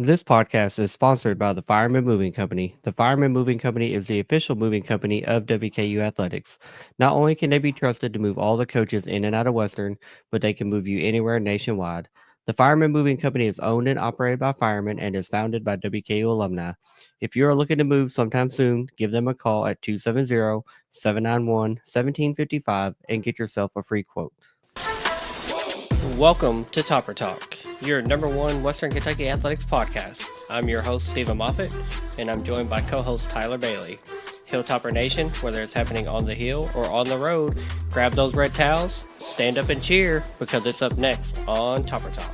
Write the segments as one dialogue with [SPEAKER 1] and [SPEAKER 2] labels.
[SPEAKER 1] This podcast is sponsored by the Fireman Moving Company. The Fireman Moving Company is the official moving company of WKU Athletics. Not only can they be trusted to move all the coaches in and out of Western, but they can move you anywhere nationwide. The Fireman Moving Company is owned and operated by firemen and is founded by WKU alumni. If you are looking to move sometime soon, give them a call at 270-791-1755 and get yourself a free quote. Welcome to Topper Talk, your number one Western Kentucky athletics podcast. I'm your host, Stephen Moffitt, and I'm joined by co-host Tyler Bailey. Hilltopper Nation, whether it's happening on the hill or on the road, grab those red towels, stand up and cheer, because it's up next on Topper Talk.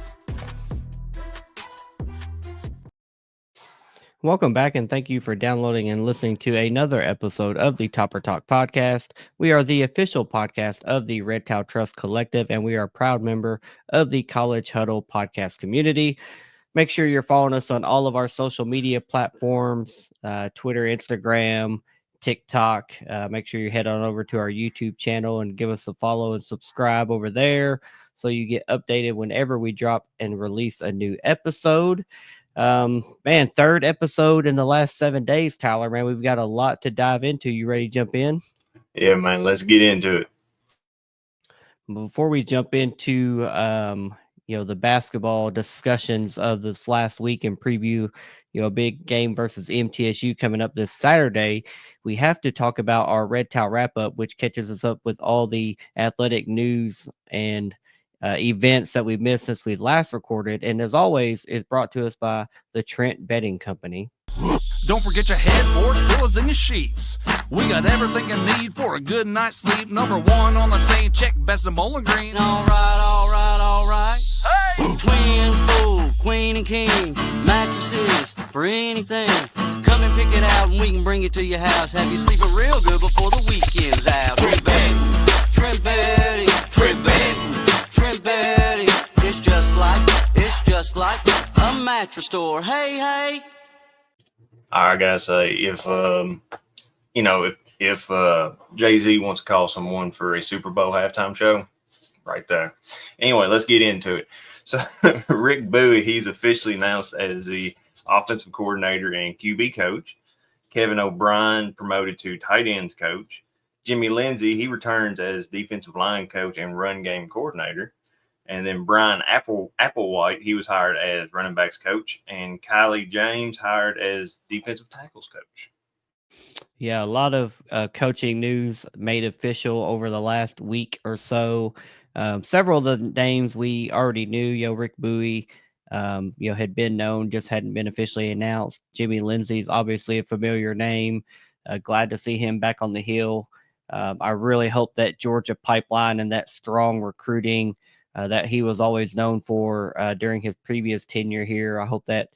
[SPEAKER 1] Welcome back, and thank you for downloading and listening to another episode of the Topper Talk podcast. We are the official podcast of the Red Towel Trust Collective, and we are a proud member of the College Huddle podcast community. Make sure you're following us on all of our social media platforms, Twitter, Instagram, TikTok. Make sure you head on over to our YouTube channel and give us a follow and subscribe over there so you get updated whenever we drop and release a new episode. Man, third episode in the last 7 days, Tyler, man, we've got a lot to dive into. You ready to jump in?
[SPEAKER 2] Yeah, man, let's get into it.
[SPEAKER 1] Before we jump into, the basketball discussions of this last week and preview, a big game versus MTSU coming up this Saturday, we have to talk about our Red Towel wrap-up, which catches us up with all the athletic news and events that we missed since we last recorded. And as always, is brought to us by the Trent Bedding Company.
[SPEAKER 3] Don't forget your headboards, pillows, and your sheets. We got everything you need for a good night's sleep. Number one on the same check, best of Bowling Green.
[SPEAKER 4] All right. Hey! Twins, full, queen and king. Mattresses for anything. Come and pick it out and we can bring it to your house. Have you sleeping real good before the weekend's out. Trent Bedding. It's just like a mattress store. Hey.
[SPEAKER 2] I gotta say, if Jay-Z wants to call someone for a Super Bowl halftime show, right there. Anyway, let's get into it. So Rick Bowie, he's officially announced as the offensive coordinator and QB coach. Kevin O'Brien promoted to tight ends coach. Jimmy Lindsey, he returns as defensive line coach and run game coordinator. And then Brian Applewhite, he was hired as running backs coach. And Kylie James hired as defensive tackles coach.
[SPEAKER 1] Yeah, a lot of coaching news made official over the last week or so. Several of the names we already knew. Rick Bowie, had been known, just hadn't been officially announced. Jimmy Lindsey's obviously a familiar name. Glad to see him back on the hill. I really hope that Georgia pipeline and that strong recruiting that he was always known for during his previous tenure here, I hope that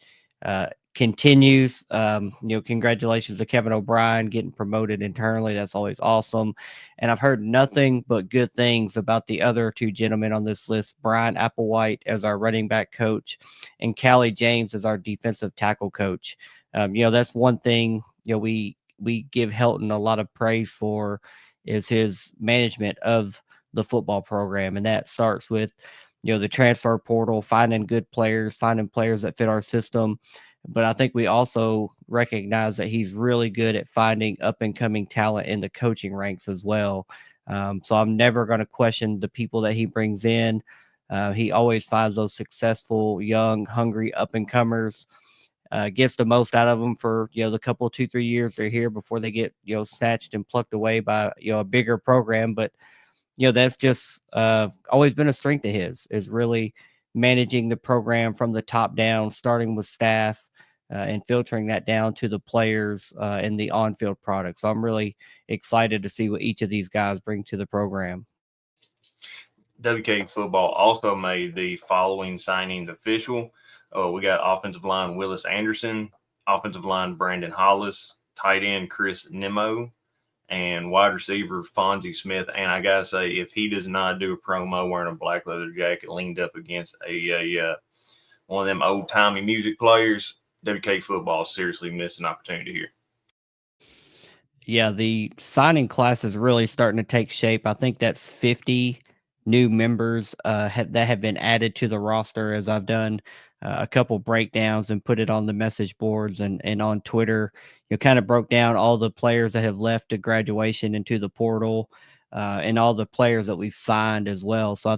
[SPEAKER 1] continues. Congratulations to Kevin O'Brien getting promoted internally. That's always awesome. And I've heard nothing but good things about the other two gentlemen on this list, Brian Applewhite as our running back coach and Callie James as our defensive tackle coach. That's one thing, we give Helton a lot of praise for is his management of the football program. And that starts with, the transfer portal, finding good players, finding players that fit our system. But I think we also recognize that he's really good at finding up and coming talent in the coaching ranks as well. So I'm never going to question the people that he brings in. He always finds those successful, young, hungry up and comers, gets the most out of them for, the couple, 2-3 years they're here before they get, snatched and plucked away by, a bigger program. But, that's just always been a strength of his, is really managing the program from the top down, starting with staff and filtering that down to the players and the on-field products. So I'm really excited to see what each of these guys bring to the program.
[SPEAKER 2] WKU football also made the following signings official. We got offensive line Willis Anderson, offensive line Brandon Hollis, tight end Chris Nimmo, and wide receiver Fonzie Smith. And I gotta say, if he does not do a promo wearing a black leather jacket leaned up against a one of them old timey music players, WK football seriously missed an opportunity here.
[SPEAKER 1] Yeah, the signing class is really starting to take shape. I think that's 50 new members that have been added to the roster as I've done a couple breakdowns and put it on the message boards and on Twitter. Kind of broke down all the players that have left to graduation into the portal, and all the players that we've signed as well. So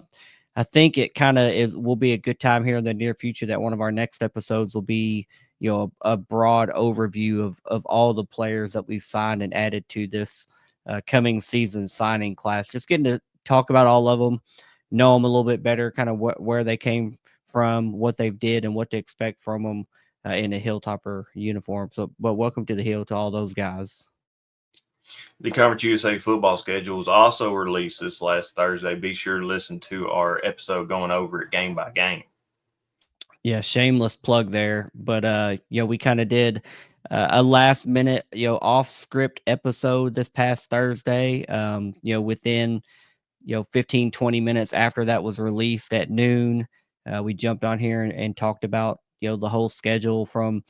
[SPEAKER 1] I think it kind of will be a good time here in the near future that one of our next episodes will be, a broad overview of all the players that we've signed and added to this coming season signing class. Just getting to talk about all of them, know them a little bit better, kind of where they came from, what they've did, and what to expect from them in a Hilltopper uniform. So, but welcome to the Hill to all those guys.
[SPEAKER 2] The Conference USA football schedule was also released this last Thursday. Be sure to listen to our episode going over it game by game.
[SPEAKER 1] Yeah, shameless plug there. But we kind of did a last minute, off script episode this past Thursday. Within 15, 20 minutes after that was released at noon, we jumped on here and talked about, the whole schedule from,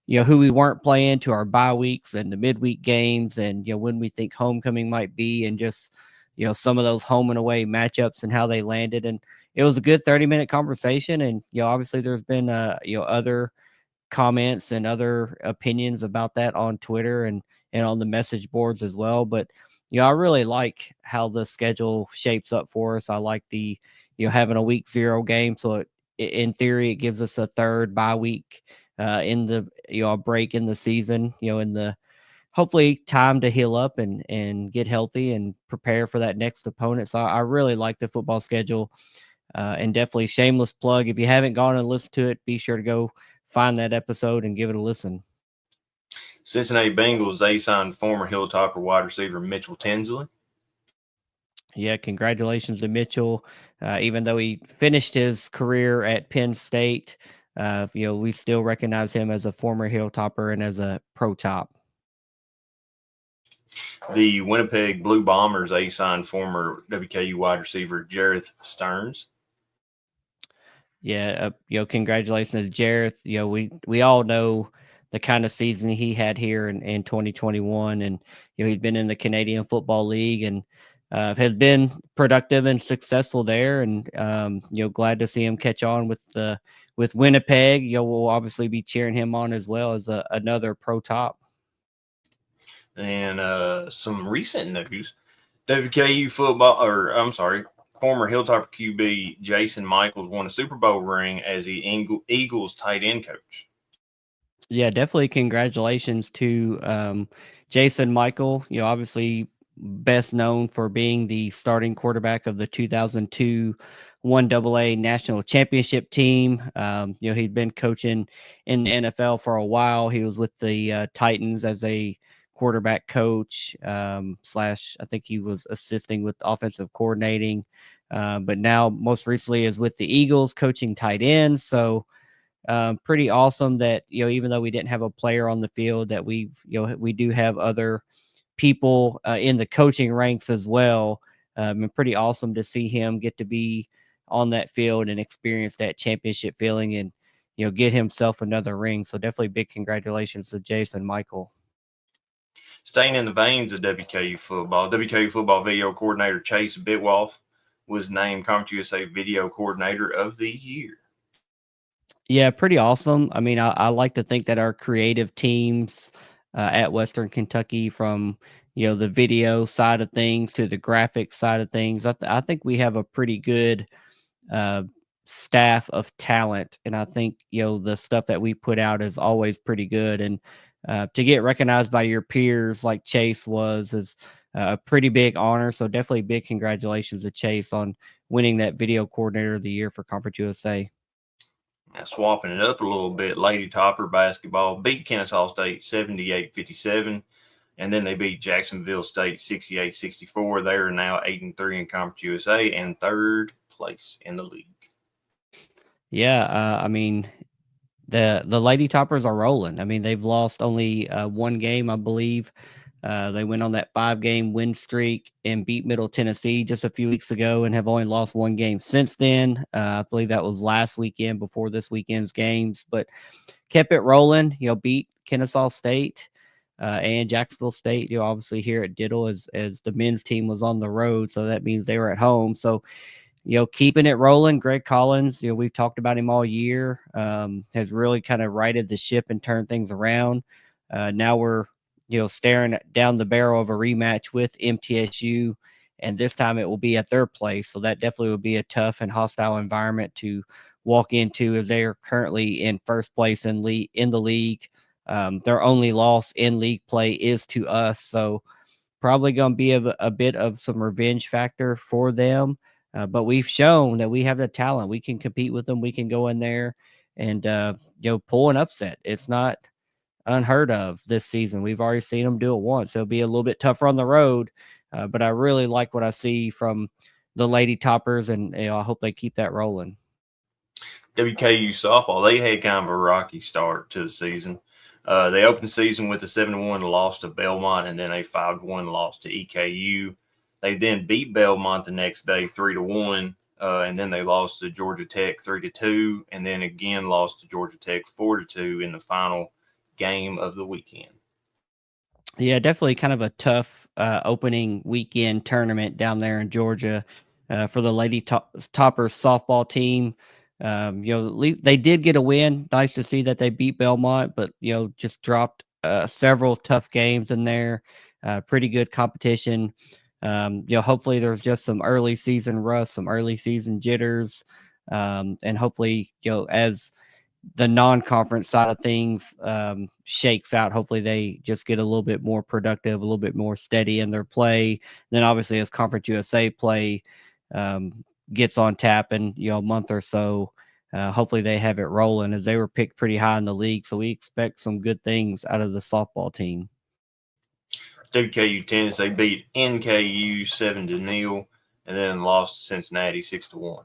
[SPEAKER 1] who we weren't playing to our bye weeks and the midweek games and, when we think homecoming might be and just, some of those home and away matchups and how they landed. And it was a good 30-minute conversation. And, obviously there's been, other comments and other opinions about that on Twitter and on the message boards as well. But, I really like how the schedule shapes up for us. I like the, having a week 0 game. So in theory, it gives us a third bye week in the, a break in the season, in the hopefully time to heal up and get healthy and prepare for that next opponent. So I really like the football schedule, and definitely shameless plug. If you haven't gone and listened to it, be sure to go find that episode and give it a listen.
[SPEAKER 2] Cincinnati Bengals, they signed former Hilltopper wide receiver Mitchell Tinsley.
[SPEAKER 1] Yeah, congratulations to Mitchell. Even though he finished his career at Penn State, we still recognize him as a former Hilltopper and as a pro top.
[SPEAKER 2] The Winnipeg Blue Bombers, they signed former WKU wide receiver Jareth Stearns.
[SPEAKER 1] Yeah, congratulations to Jareth. We all know the kind of season he had here in 2021, and he's been in the Canadian Football League and has been productive and successful there. And glad to see him catch on with Winnipeg. We'll obviously be cheering him on as well as another pro top.
[SPEAKER 2] And some recent news: WKU football, former Hilltopper QB Jason Michaels won a Super Bowl ring as the Eagles tight end coach.
[SPEAKER 1] Yeah, definitely congratulations to Jason Michael. Obviously best known for being the starting quarterback of the 2002 1AA National Championship team. He'd been coaching in the NFL for a while. He was with the Titans as a quarterback coach / I think he was assisting with offensive coordinating, but now most recently is with the Eagles coaching tight ends. So pretty awesome that even though we didn't have a player on the field, that we do have other people in the coaching ranks as well. And pretty awesome to see him get to be on that field and experience that championship feeling and get himself another ring. So definitely big congratulations to Jason Michael.
[SPEAKER 2] Staying in the veins of WKU football video coordinator Chase Bitwolf was named Conference USA Video Coordinator of the Year.
[SPEAKER 1] Yeah, pretty awesome. I mean, I like to think that our creative teams at Western Kentucky, from the video side of things to the graphics side of things, I think we have a pretty good staff of talent, and I think the stuff that we put out is always pretty good. And to get recognized by your peers like Chase is a pretty big honor. So definitely big congratulations to Chase on winning that Video Coordinator of the Year for Conference USA.
[SPEAKER 2] Now, swapping it up a little bit, Lady Topper basketball beat Kennesaw State 78-57, and then they beat Jacksonville State 68-64. They are now 8-3 in Conference USA and third place in the league.
[SPEAKER 1] Yeah, I mean, the Lady Toppers are rolling. I mean, they've lost only one game, I believe. They went on that 5-game win streak and beat Middle Tennessee just a few weeks ago and have only lost one game since then. I believe that was last weekend before this weekend's games, but kept it rolling, beat Kennesaw State and Jacksonville State, obviously here at Diddle as the men's team was on the road. So that means they were at home. So, keeping it rolling. Greg Collins, we've talked about him all year, has really kind of righted the ship and turned things around. Now we're, staring down the barrel of a rematch with MTSU, and this time it will be at their place. So that definitely will be a tough and hostile environment to walk into, as they are currently in first place in the league. Their only loss in league play is to us. So probably going to be a bit of some revenge factor for them. But we've shown that we have the talent. We can compete with them. We can go in there and, pull an upset. It's not unheard of this season. We've already seen them do it once. It'll be a little bit tougher on the road, but I really like what I see from the Lady Toppers, and I hope they keep that rolling.
[SPEAKER 2] WKU softball, they had kind of a rocky start to the season. They opened the season with a 7-1 loss to Belmont, and then a 5-1 loss to EKU. They then beat Belmont the next day 3-1, and then they lost to Georgia Tech 3-2, and then again lost to Georgia Tech 4-2 in the final game of the weekend.
[SPEAKER 1] Yeah, definitely kind of a tough opening weekend tournament down there in Georgia for the Lady Toppers softball team. They did get a win. Nice to see that they beat Belmont, but just dropped several tough games in there. Pretty good competition. Hopefully there's just some early season rust, some early season jitters, and hopefully as the non-conference side of things shakes out, hopefully they just get a little bit more productive, a little bit more steady in their play. And then obviously as Conference USA play gets on tap in a month or so, hopefully they have it rolling, as they were picked pretty high in the league. So we expect some good things out of the softball team.
[SPEAKER 2] WKU tennis, they beat NKU 7-0, and then lost to Cincinnati 6-1.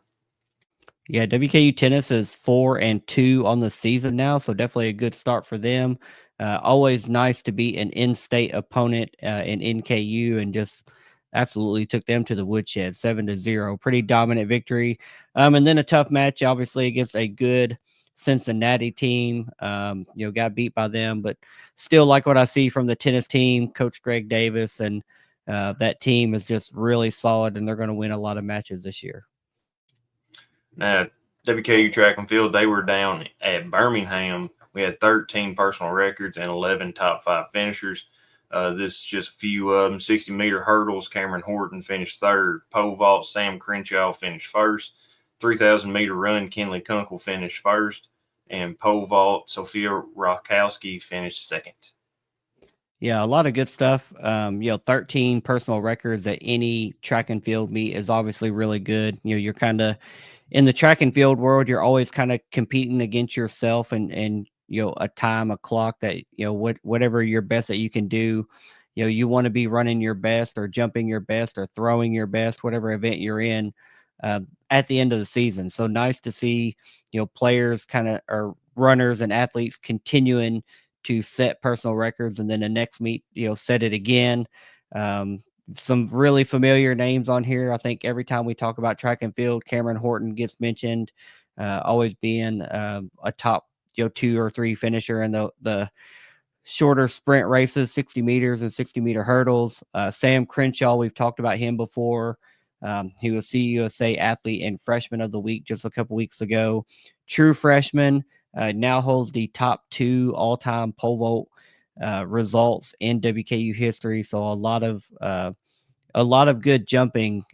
[SPEAKER 1] Yeah, WKU tennis is 4-2 on the season now, so definitely a good start for them. Always nice to beat an in-state opponent in NKU, and just absolutely took them to the woodshed, 7-0. Pretty dominant victory. And then a tough match, obviously, against a good Cincinnati team. Got beat by them, but still like what I see from the tennis team, Coach Greg Davis, and that team is just really solid, and they're going to win a lot of matches this year.
[SPEAKER 2] Now, WKU track and field, they were down at Birmingham. We had 13 personal records and 11 top 5 finishers. This is just a few of them. 60-meter hurdles, Cameron Horton finished third. Pole vault, Sam Crenshaw finished first. 3,000-meter run, Kenley Kunkel finished first. And pole vault, Sophia Rakowski finished second. Yeah,
[SPEAKER 1] a lot of good stuff. 13 personal records at any track and field meet is obviously really good. You're kind of in the track and field world, you're always kind of competing against yourself and a time, a clock that, whatever your best that you can do, you want to be running your best or jumping your best or throwing your best, whatever event you're in at the end of the season. So nice to see, players kind of, or runners and athletes continuing to set personal records, and then the next meet, set it again. Some really familiar names on here. I think every time we talk about track and field, Cameron Horton gets mentioned, always being a top 2 or 3 finisher in the shorter sprint races, 60 meters and 60-meter hurdles. Sam Crenshaw, we've talked about him before. He was CUSA Athlete and Freshman of the Week just a couple weeks ago. True freshman, now holds the top 2 all-time pole vault results in WKU history. So a lot of good jumping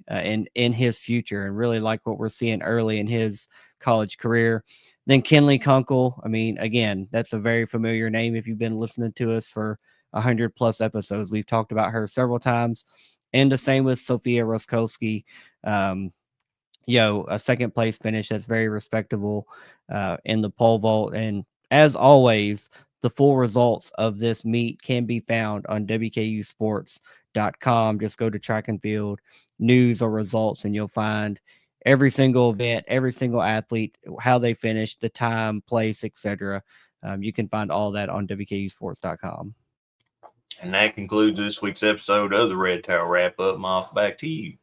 [SPEAKER 1] in his future, and really like what we're seeing early in his college career. Then Kenley Kunkel. I mean, again, that's a very familiar name. If you've been listening to us for 100+ episodes, we've talked about her several times. And the same with Sophia Roskowski. A second place finish that's very respectable in the pole vault. And as always, the full results of this meet can be found on WKUsports.com. Just go to track and field news or results, and you'll find every single event, every single athlete, how they finished, the time, place, etc. You can find all that on WKUsports.com.
[SPEAKER 2] And that concludes this week's episode of the Red Towel Wrap Up. Moff, back to you.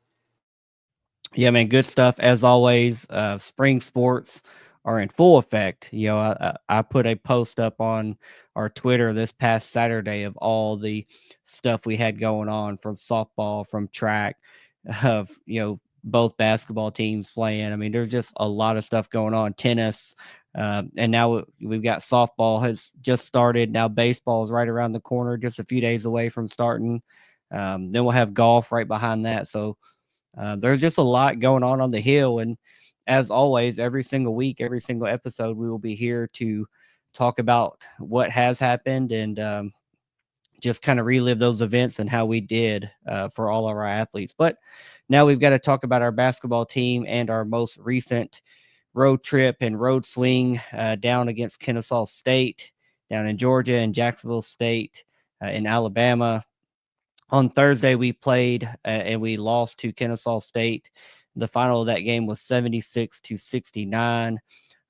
[SPEAKER 1] Yeah, man, good stuff as always. Spring sports are in full effect. I put a post up on our Twitter this past Saturday of all the stuff we had going on, from softball, from track, of both basketball teams playing. I mean, there's just a lot of stuff going on. Tennis, and now we've got softball has just started. Now baseball is right around the corner, just a few days away from starting. Then we'll have golf right behind that. So there's just a lot going on the hill. And as always, every single week, every single episode, we will be here to talk about what has happened and just kind of relive those events and how we did for all of our athletes. But now we've got to talk about our basketball team and our most recent road trip and road swing down against Kennesaw State, down in Georgia, and Jacksonville State in Alabama. On Thursday, we played and we lost to Kennesaw State. The final of that game was 76-69.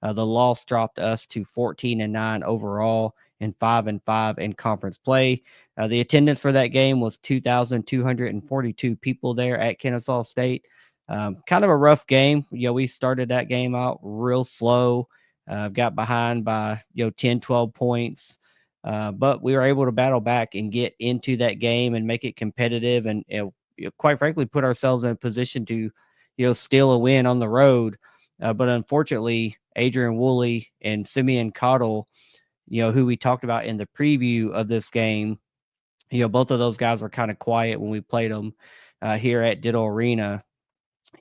[SPEAKER 1] The loss dropped us to 14-9 overall and 5-5 in conference play. The attendance for that game was 2,242 people there at Kennesaw State. Kind of a rough game. We started that game out real slow, got behind by 10, 12 points. But we were able to battle back and get into that game and make it competitive and quite frankly, put ourselves in a position to, steal a win on the road. But unfortunately, Adrian Woolley and Simeon Cottle, who we talked about in the preview of this game, both of those guys were kind of quiet when we played them here at Diddle Arena.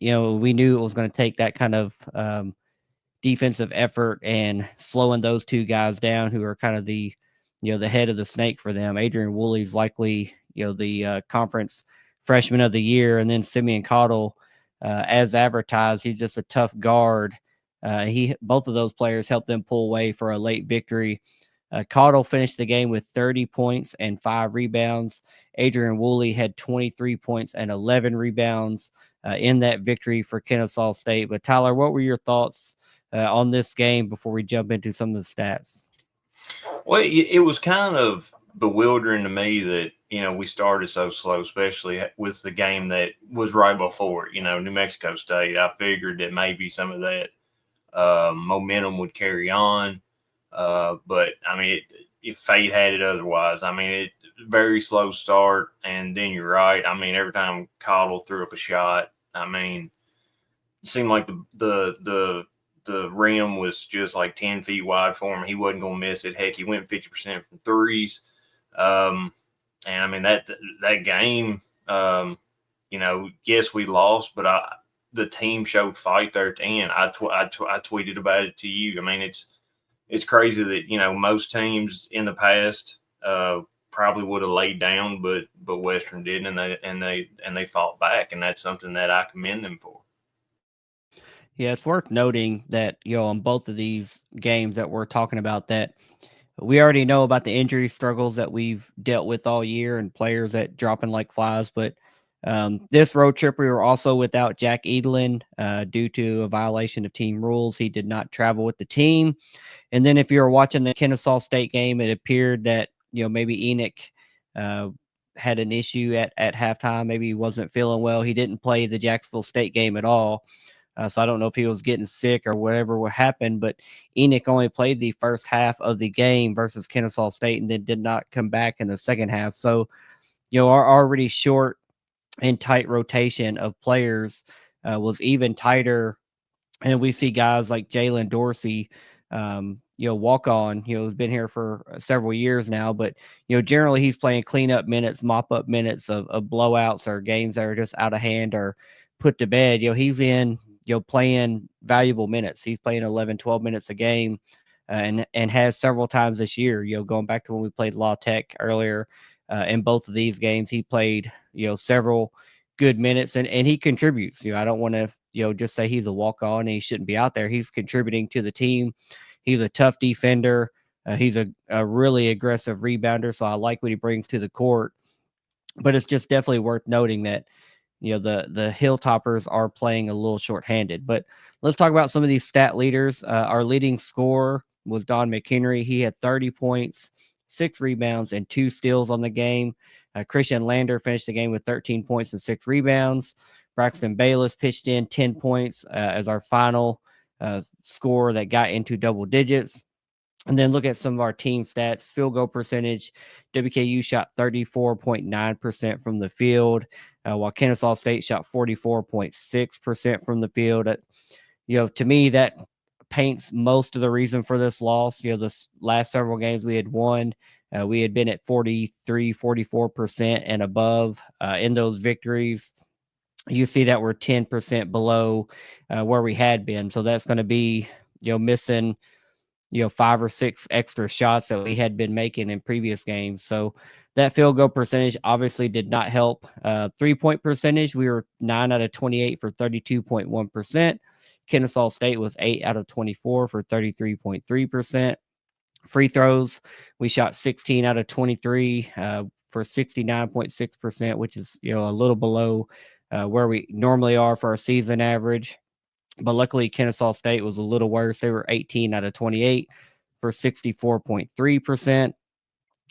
[SPEAKER 1] We knew it was going to take that kind of defensive effort and slowing those two guys down who are kind of the head of the snake for them. Adrian Woolley's likely, the conference freshman of the year. And then Simeon Cottle, as advertised, he's just a tough guard. Both of those players helped them pull away for a late victory. Cottle finished the game with 30 points and 5 rebounds. Adrian Woolley had 23 points and 11 rebounds in that victory for Kennesaw State. But Tyler, what were your thoughts on this game before we jump into some of the stats?
[SPEAKER 2] Well, it was kind of bewildering to me that, we started so slow, especially with the game that was right before it, New Mexico State. I figured that maybe some of that momentum would carry on. But, I mean, if fate had it otherwise, I mean, very slow start. And then you're right. I mean, every time Cottle threw up a shot, I mean, it seemed like the rim was just like 10 feet wide for him. He wasn't going to miss it. Heck, he went 50% from threes. And I mean, that game, yes, we lost, but the team showed fight there at the end. I tweeted about it to you. I mean, it's crazy that, most teams in the past probably would have laid down, but Western didn't, and they fought back. And that's something that I commend them for.
[SPEAKER 1] Yeah, it's worth noting that, on both of these games that we're talking about, that we already know about the injury struggles that we've dealt with all year and players that dropping like flies. But this road trip, we were also without Jack Edelin due to a violation of team rules. He did not travel with the team. And then if you were watching the Kennesaw State game, it appeared that, maybe Enoch had an issue at halftime. Maybe he wasn't feeling well. He didn't play the Jacksonville State game at all. So I don't know if he was getting sick or whatever happened, but Enoch only played the first half of the game versus Kennesaw State and then did not come back in the second half. So, our already short and tight rotation of players was even tighter. And we see guys like Jalen Dorsey, walk on, who's been here for several years now, but, generally he's playing cleanup minutes, mop up minutes of blowouts or games that are just out of hand or put to bed. He's in, playing valuable minutes. He's playing 11, 12 minutes a game and has several times this year, going back to when we played La Tech earlier in both of these games, he played, several good minutes and he contributes. I don't want to, just say he's a walk-on and he shouldn't be out there. He's contributing to the team. He's a tough defender. He's a really aggressive rebounder. So I like what he brings to the court, but it's just definitely worth noting that, the Hilltoppers are playing a little shorthanded. But let's talk about some of these stat leaders. Our leading scorer was Don McHenry. He had 30 points, 6 rebounds, and 2 steals on the game. Christian Lander finished the game with 13 points and 6 rebounds. Braxton Bayless pitched in 10 points as our final scorer that got into double digits. And then look at some of our team stats. Field goal percentage, WKU shot 34.9% from the field, while Kennesaw State shot 44.6% from the field. To me, that paints most of the reason for this loss. This last several games we had won, we had been at 43, 44% and above in those victories. You see that we're 10% below where we had been. So that's going to be, missing 5 or 6 extra shots that we had been making in previous games. So that field goal percentage obviously did not help. 3-point percentage, we were 9 out of 28 for 32.1%. Kennesaw State was 8 out of 24 for 33.3%. Free throws, we shot 16 out of 23 for 69.6%, which is, a little below where we normally are for our season average. But luckily, Kennesaw State was a little worse. They were 18 out of 28 for 64.3%.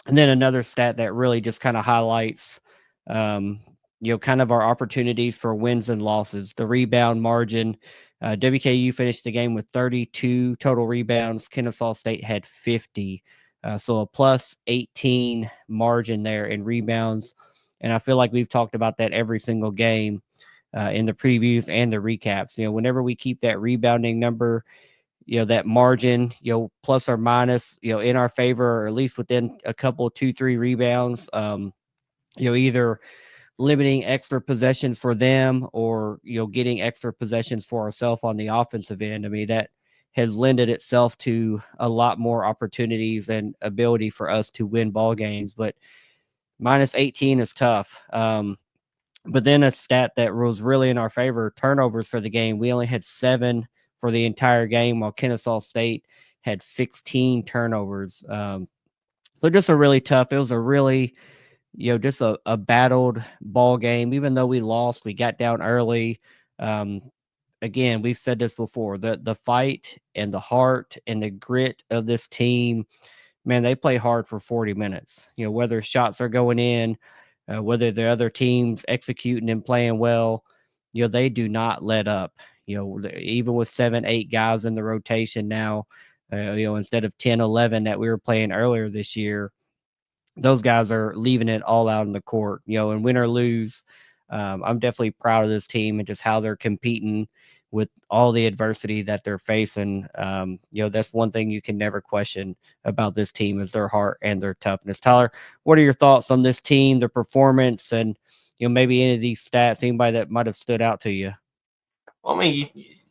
[SPEAKER 1] And then another stat that really just kind of highlights, kind of our opportunities for wins and losses, the rebound margin. WKU finished the game with 32 total rebounds. Kennesaw State had 50. So a plus 18 margin there in rebounds. And I feel like we've talked about that every single game in the previews and the recaps. Whenever we keep that rebounding number, that margin, plus or minus, in our favor, or at least within a couple, 2-3 rebounds, either limiting extra possessions for them or, getting extra possessions for ourselves on the offensive end. I mean, that has lended itself to a lot more opportunities and ability for us to win ball games, but minus 18 is tough. But then a stat that was really in our favor, turnovers for the game. We only had 7 for the entire game, while Kennesaw State had 16 turnovers. So just a really tough. It was a really, just a battled ball game. Even though we lost, we got down early. Again, we've said this before. The fight and the heart and the grit of this team, man, they play hard for 40 minutes. Whether shots are going in, whether the other team's executing and playing well, they do not let up. Even with 7, 8 guys in the rotation now, instead of 10, 11 that we were playing earlier this year, those guys are leaving it all out in the court, and win or lose. I'm definitely proud of this team and just how they're competing with all the adversity that they're facing. That's one thing you can never question about this team is their heart and their toughness. Tyler, what are your thoughts on this team, their performance, and, maybe any of these stats, anybody that might have stood out to you?
[SPEAKER 2] Well, I mean,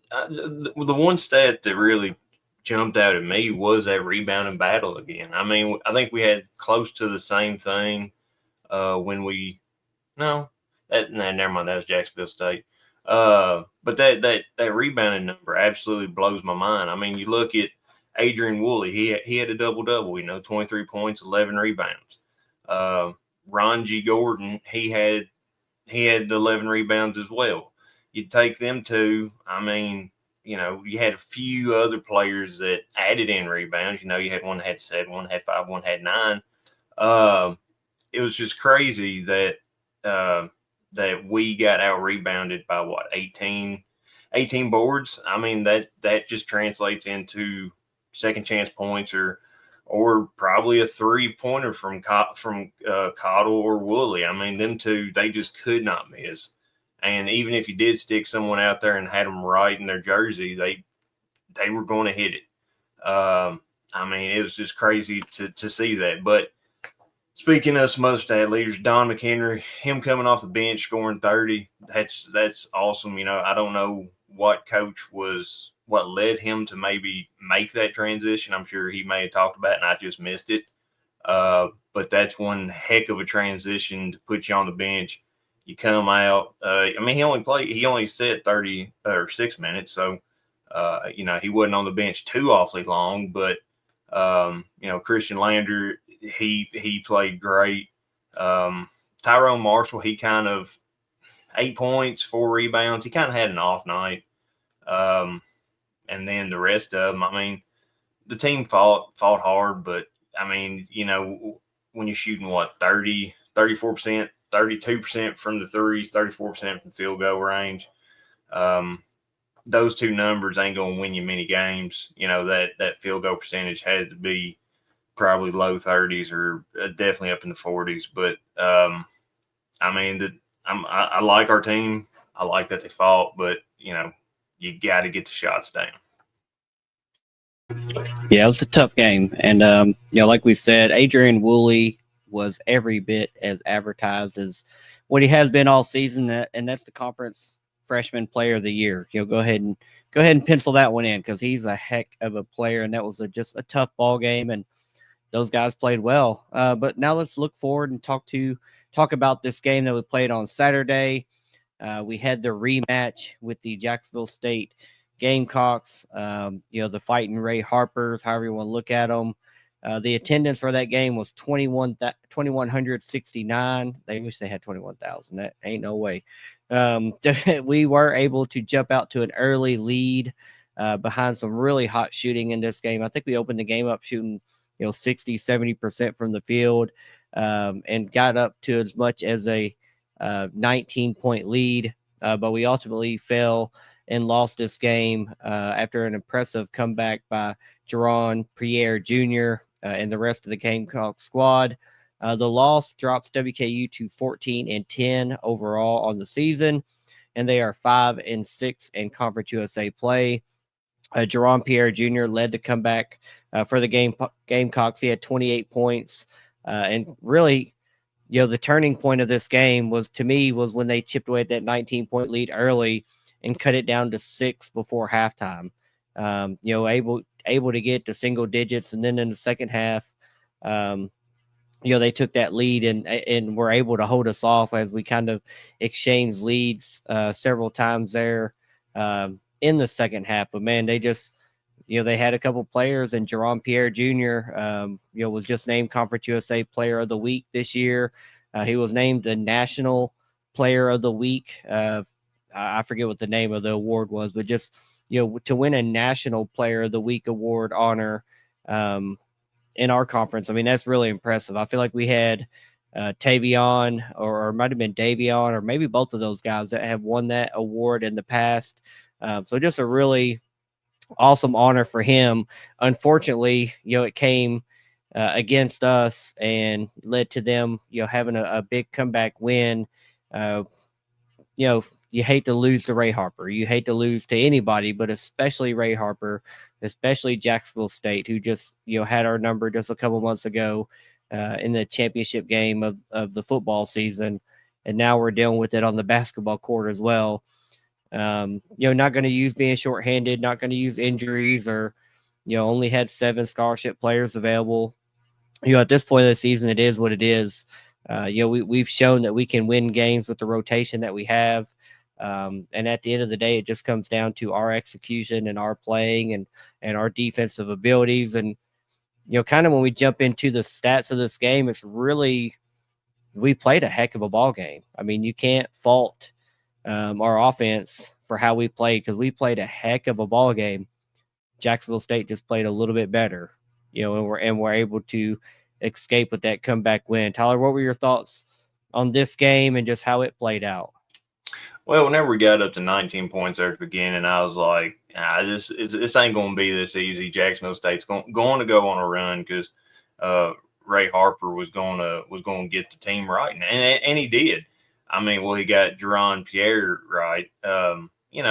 [SPEAKER 2] the one stat that really jumped out at me was that rebounding battle again. I mean, I think we had close to the same thing when we – never mind, that was Jacksonville State. But that rebounding number absolutely blows my mind. I mean, you look at Adrian Woolley, he had a double-double, 23 points, 11 rebounds. Ron G. Gordon, he had 11 rebounds as well. You take them two, I mean, you had a few other players that added in rebounds. You had one that had 7, one had 5, one had 9. It was just crazy that we got out rebounded by 18 boards. I mean, that just translates into second chance points or probably a 3-pointer from Cottle or Woolley. I mean, them two, they just could not miss. And even if you did stick someone out there and had them right in their jersey, they were going to hit it. I mean, it was just crazy to see that. But speaking of some other stat leaders, Don McHenry, him coming off the bench scoring 30, that's awesome. I don't know what led him to maybe make that transition. I'm sure he may have talked about it and I just missed it. But that's one heck of a transition to put you on the bench. You come out. I mean, he only sat 30 or 6 minutes, so he wasn't on the bench too awfully long. But Christian Lander, he played great. Tyrone Marshall, he kind of 8 points, 4 rebounds. He kind of had an off night. And then the rest of them, I mean, the team fought hard, but I mean, when you're shooting 34%, 32% from the threes, 34% from field goal range, those two numbers ain't going to win you many games. You know, that field goal percentage has to be probably low 30s or definitely up in the 40s. But, I mean, I like our team. I like that they fought, but, you know, you got to get the shots down.
[SPEAKER 1] Yeah, it was a tough game. And, like we said, Adrian Woolley was every bit as advertised as what he has been all season. And that's the conference freshman player of the year. Go ahead and pencil that one in, because he's a heck of a player. And that was just a tough ball game. And those guys played well. But now let's look forward and talk about this game that we played on Saturday. We had the rematch with the Jacksonville State Gamecocks, the fighting Ray Harpers, however you want to look at them. The attendance for that game was 2,169. They wish they had 21,000. That ain't no way. We were able to jump out to an early lead behind some really hot shooting in this game. I think we opened the game up shooting 60, 70% from the field, and got up to as much as a 19-point lead. But we ultimately fell and lost this game after an impressive comeback by Jerron Pierre Jr. And the rest of the Gamecock squad. The loss drops WKU to 14-10 overall on the season, and they are 5-6 in Conference USA play. Jerron Pierre Jr. led the comeback for the Gamecocks. He had 28 points, and really, the turning point of this game was when they chipped away at that 19-point lead early and cut it down to 6 before halftime. Able to get to single digits, and then in the second half, they took that lead and were able to hold us off as we kind of exchanged leads several times there in the second half. But man, they just they had a couple players, and Jerron Pierre Jr. Was just named Conference USA Player of the Week this year. He was named the National Player of the Week. I forget what the name of the award was, but just to win a National Player of the Week award honor in our conference, I mean, that's really impressive. I feel like we had Tavion, or it might have been Davion, or maybe both of those guys that have won that award in the past. So just a really awesome honor for him. Unfortunately, it came against us and led to them, having a big comeback win. You hate to lose to Ray Harper. You hate to lose to anybody, but especially Ray Harper, especially Jacksonville State, who just, had our number just a couple months ago in the championship game of the football season. And now we're dealing with it on the basketball court as well. Not going to use being shorthanded, not going to use injuries, or, only had 7 scholarship players available. At this point of the season, it is what it is. We've shown that we can win games with the rotation that we have. And at the end of the day, it just comes down to our execution and our playing and our defensive abilities. And, kind of when we jump into the stats of this game, it's really, we played a heck of a ball game. I mean, you can't fault our offense for how we played, because we played a heck of a ball game. Jacksonville State just played a little bit better, and we're able to escape with that comeback win. Tyler, what were your thoughts on this game and just how it played out?
[SPEAKER 2] Well, whenever we got up to 19 points there at the beginning, I was like, this ain't going to be this easy. Jacksonville State's going to go on a run, because Ray Harper was going to get the team right, and he did. I mean, well, he got Jerron Pierre right. You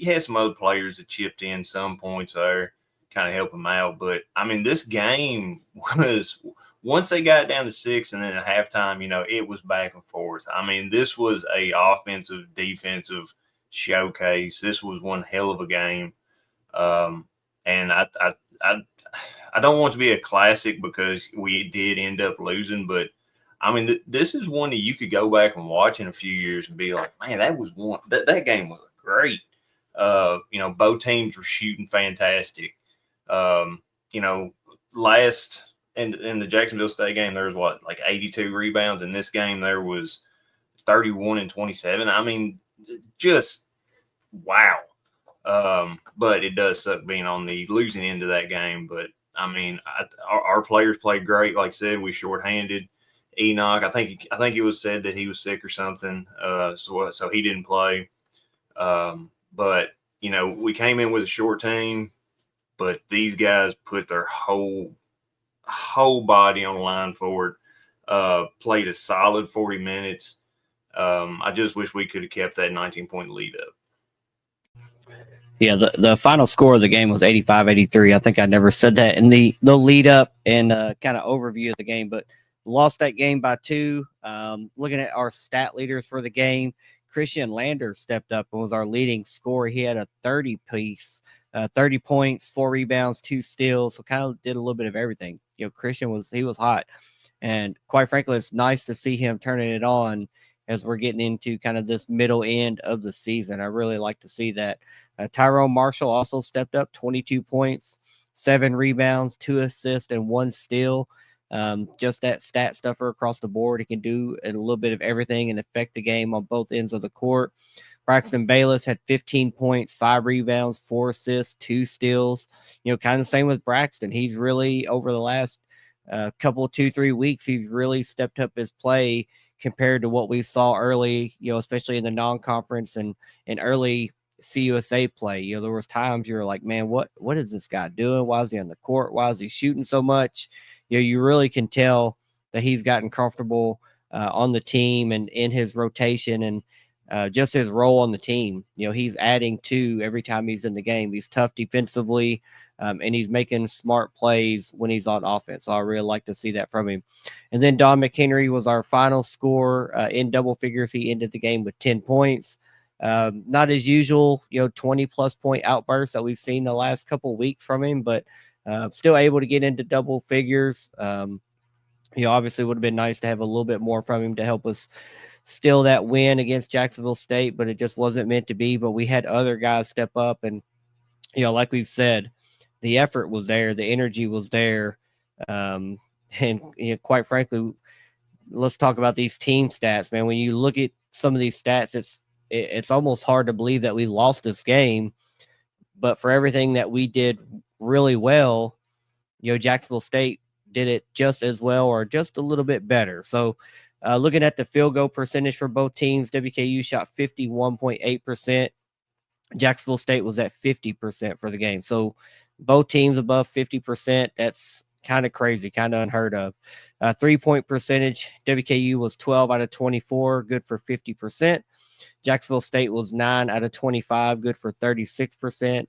[SPEAKER 2] had some other players that chipped in some points there, kind of help him out. But I mean, this game was, once they got down to 6, and then at halftime, it was back and forth. I mean, this was a offensive, defensive showcase. This was one hell of a game. And I don't want it to be a classic, because we did end up losing, but I mean, this is one that you could go back and watch in a few years and be like, man, that was one. That game was great. Both teams were shooting fantastic. Last in the Jacksonville State game, there was 82 rebounds. In this game, there was 31 and 27. I mean, just wow. But it does suck being on the losing end of that game. But I mean, our players played great. Like I said, we shorthanded Enoch. I think it was said that he was sick or something. So he didn't play. But we came in with a short team, but these guys put their whole body on the line for it, played a solid 40 minutes. I just wish we could have kept that 19-point lead up.
[SPEAKER 1] Yeah, the final score of the game was 85-83. I think I never said that in the lead up and kind of overview of the game, but lost that game by 2. Looking at our stat leaders for the game, Christian Lander stepped up and was our leading scorer. He had a 30-piece, 30 points, 4 rebounds, 2 steals, so kind of did a little bit of everything. Christian was hot, and quite frankly, it's nice to see him turning it on as we're getting into kind of this middle end of the season. I really like to see that. Tyrone Marshall also stepped up, 22 points, 7 rebounds, 2 assists, and 1 steal. Just that stat stuffer across the board. He can do a little bit of everything and affect the game on both ends of the court. Braxton Bayless had 15 points, 5 rebounds, 4 assists, 2 steals. Kind of the same with Braxton. He's really, over the last couple, 2-3 weeks, he's really stepped up his play compared to what we saw early, especially in the non-conference and early CUSA play. There was times you were like, man, what is this guy doing? Why is he on the court? Why is he shooting so much? You really can tell that he's gotten comfortable on the team and in his rotation and just his role on the team. He's adding to every time he's in the game. He's tough defensively, and he's making smart plays when he's on offense. So I really like to see that from him. And then Don McHenry was our final scorer in double figures. He ended the game with 10 points. Not as usual, 20-plus point outbursts that we've seen the last couple of weeks from him, but still able to get into double figures. Obviously would have been nice to have a little bit more from him to help us steal that win against Jacksonville State, but it just wasn't meant to be. But we had other guys step up, and like we've said, the effort was there, the energy was there, and quite frankly, let's talk about these team stats, man. When you look at some of these stats, it's almost hard to believe that we lost this game, but for everything that we did really well, Jacksonville State did it just as well or just a little bit better. So looking at the field goal percentage for both teams, WKU shot 51.8%. Jacksonville State was at 50% for the game. So both teams above 50%. That's kind of crazy, kind of unheard of. 3-point percentage, WKU was 12 out of 24, good for 50%. Jacksonville State was 9 out of 25, good for 36%.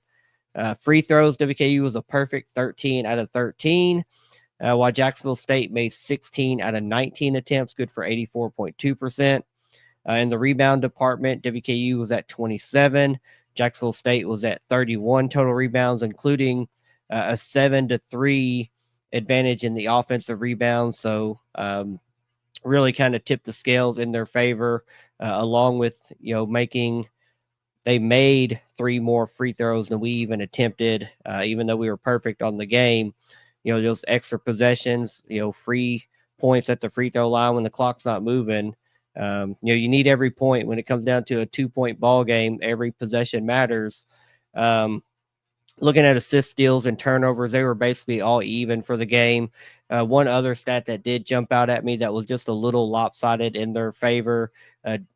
[SPEAKER 1] Free throws, WKU was a perfect 13 out of 13, while Jacksonville State made 16 out of 19 attempts, good for 84.2%. In the rebound department, WKU was at 27. Jacksonville State was at 31 total rebounds, including a 7-3 advantage in the offensive rebounds. So really kind of tipped the scales in their favor, along with, they made 3 more free throws than we even attempted, even though we were perfect on the game. Those extra possessions, free points at the free throw line when the clock's not moving. You need every point when it comes down to a 2-point ball game. Every possession matters. Looking at assists, steals, and turnovers, they were basically all even for the game. One other stat that did jump out at me that was just a little lopsided in their favor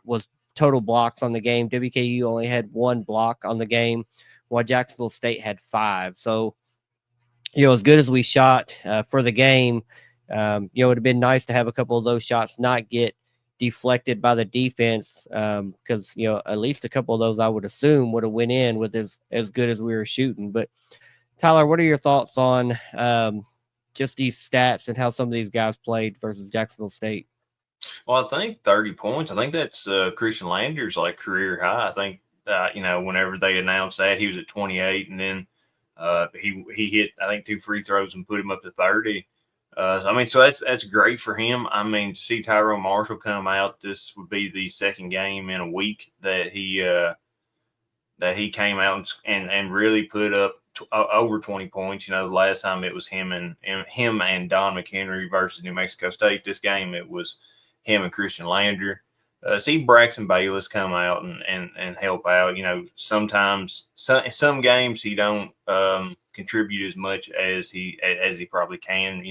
[SPEAKER 1] was total blocks on the game. WKU only had 1 block on the game, while Jacksonville State had 5. So, as good as we shot for the game, it would have been nice to have a couple of those shots not get deflected by the defense, because at least a couple of those I would assume would have went in with as good as we were shooting. But Tyler, what are your thoughts on just these stats and how some of these guys played versus Jacksonville State?
[SPEAKER 2] Well, I think 30 points. I think that's Christian Lander's career high. I think whenever they announced that, he was at 28, and then he hit, I think, 2 free throws and put him up to 30. So that's great for him. To see Tyrone Marshall come out, this would be the second game in a week that he came out and really put up over 20 points. The last time it was him and Don McHenry versus New Mexico State. This game it was him and Christian Lander. See Braxton Bayless come out and help out. Sometimes some games he don't contribute as much as he probably can.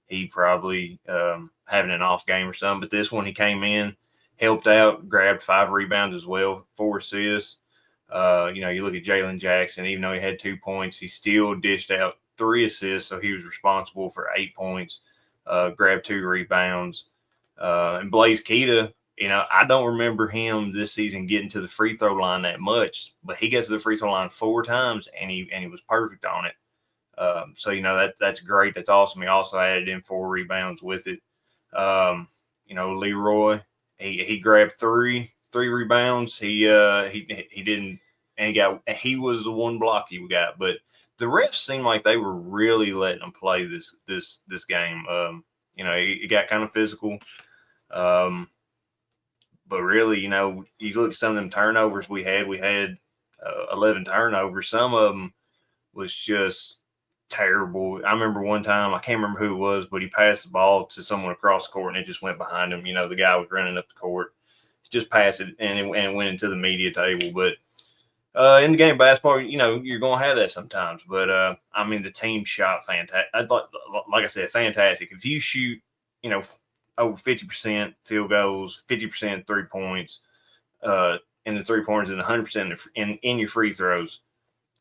[SPEAKER 2] He probably having an off game or something. But this one he came in, helped out, grabbed 5 rebounds as well, 4 assists. You look at Jalen Jackson, even though he had 2 points, he still dished out 3 assists, so he was responsible for 8 points, grabbed 2 rebounds. And Blaze Keita, I don't remember him this season getting to the free throw line that much, but he gets to the free throw line 4 times, and he was perfect on it. So that's great. That's awesome. He also added in 4 rebounds with it. Leroy, he grabbed three rebounds. He didn't, and he was the one block he got, but the refs seemed like they were really letting him play this game. It got kind of physical. But really, you look at some of them turnovers we had 11 turnovers. Some of them was just terrible. I remember one time, I can't remember who it was, but he passed the ball to someone across the court and it just went behind him. The guy was running up the court, just passed it and it went into the media table. But in the game of basketball, you're going to have that sometimes. But the team shot fantastic. Like I said, fantastic. If you shoot, over 50% field goals, 50% 3 points, in the 3-pointers, and 100% in your free throws,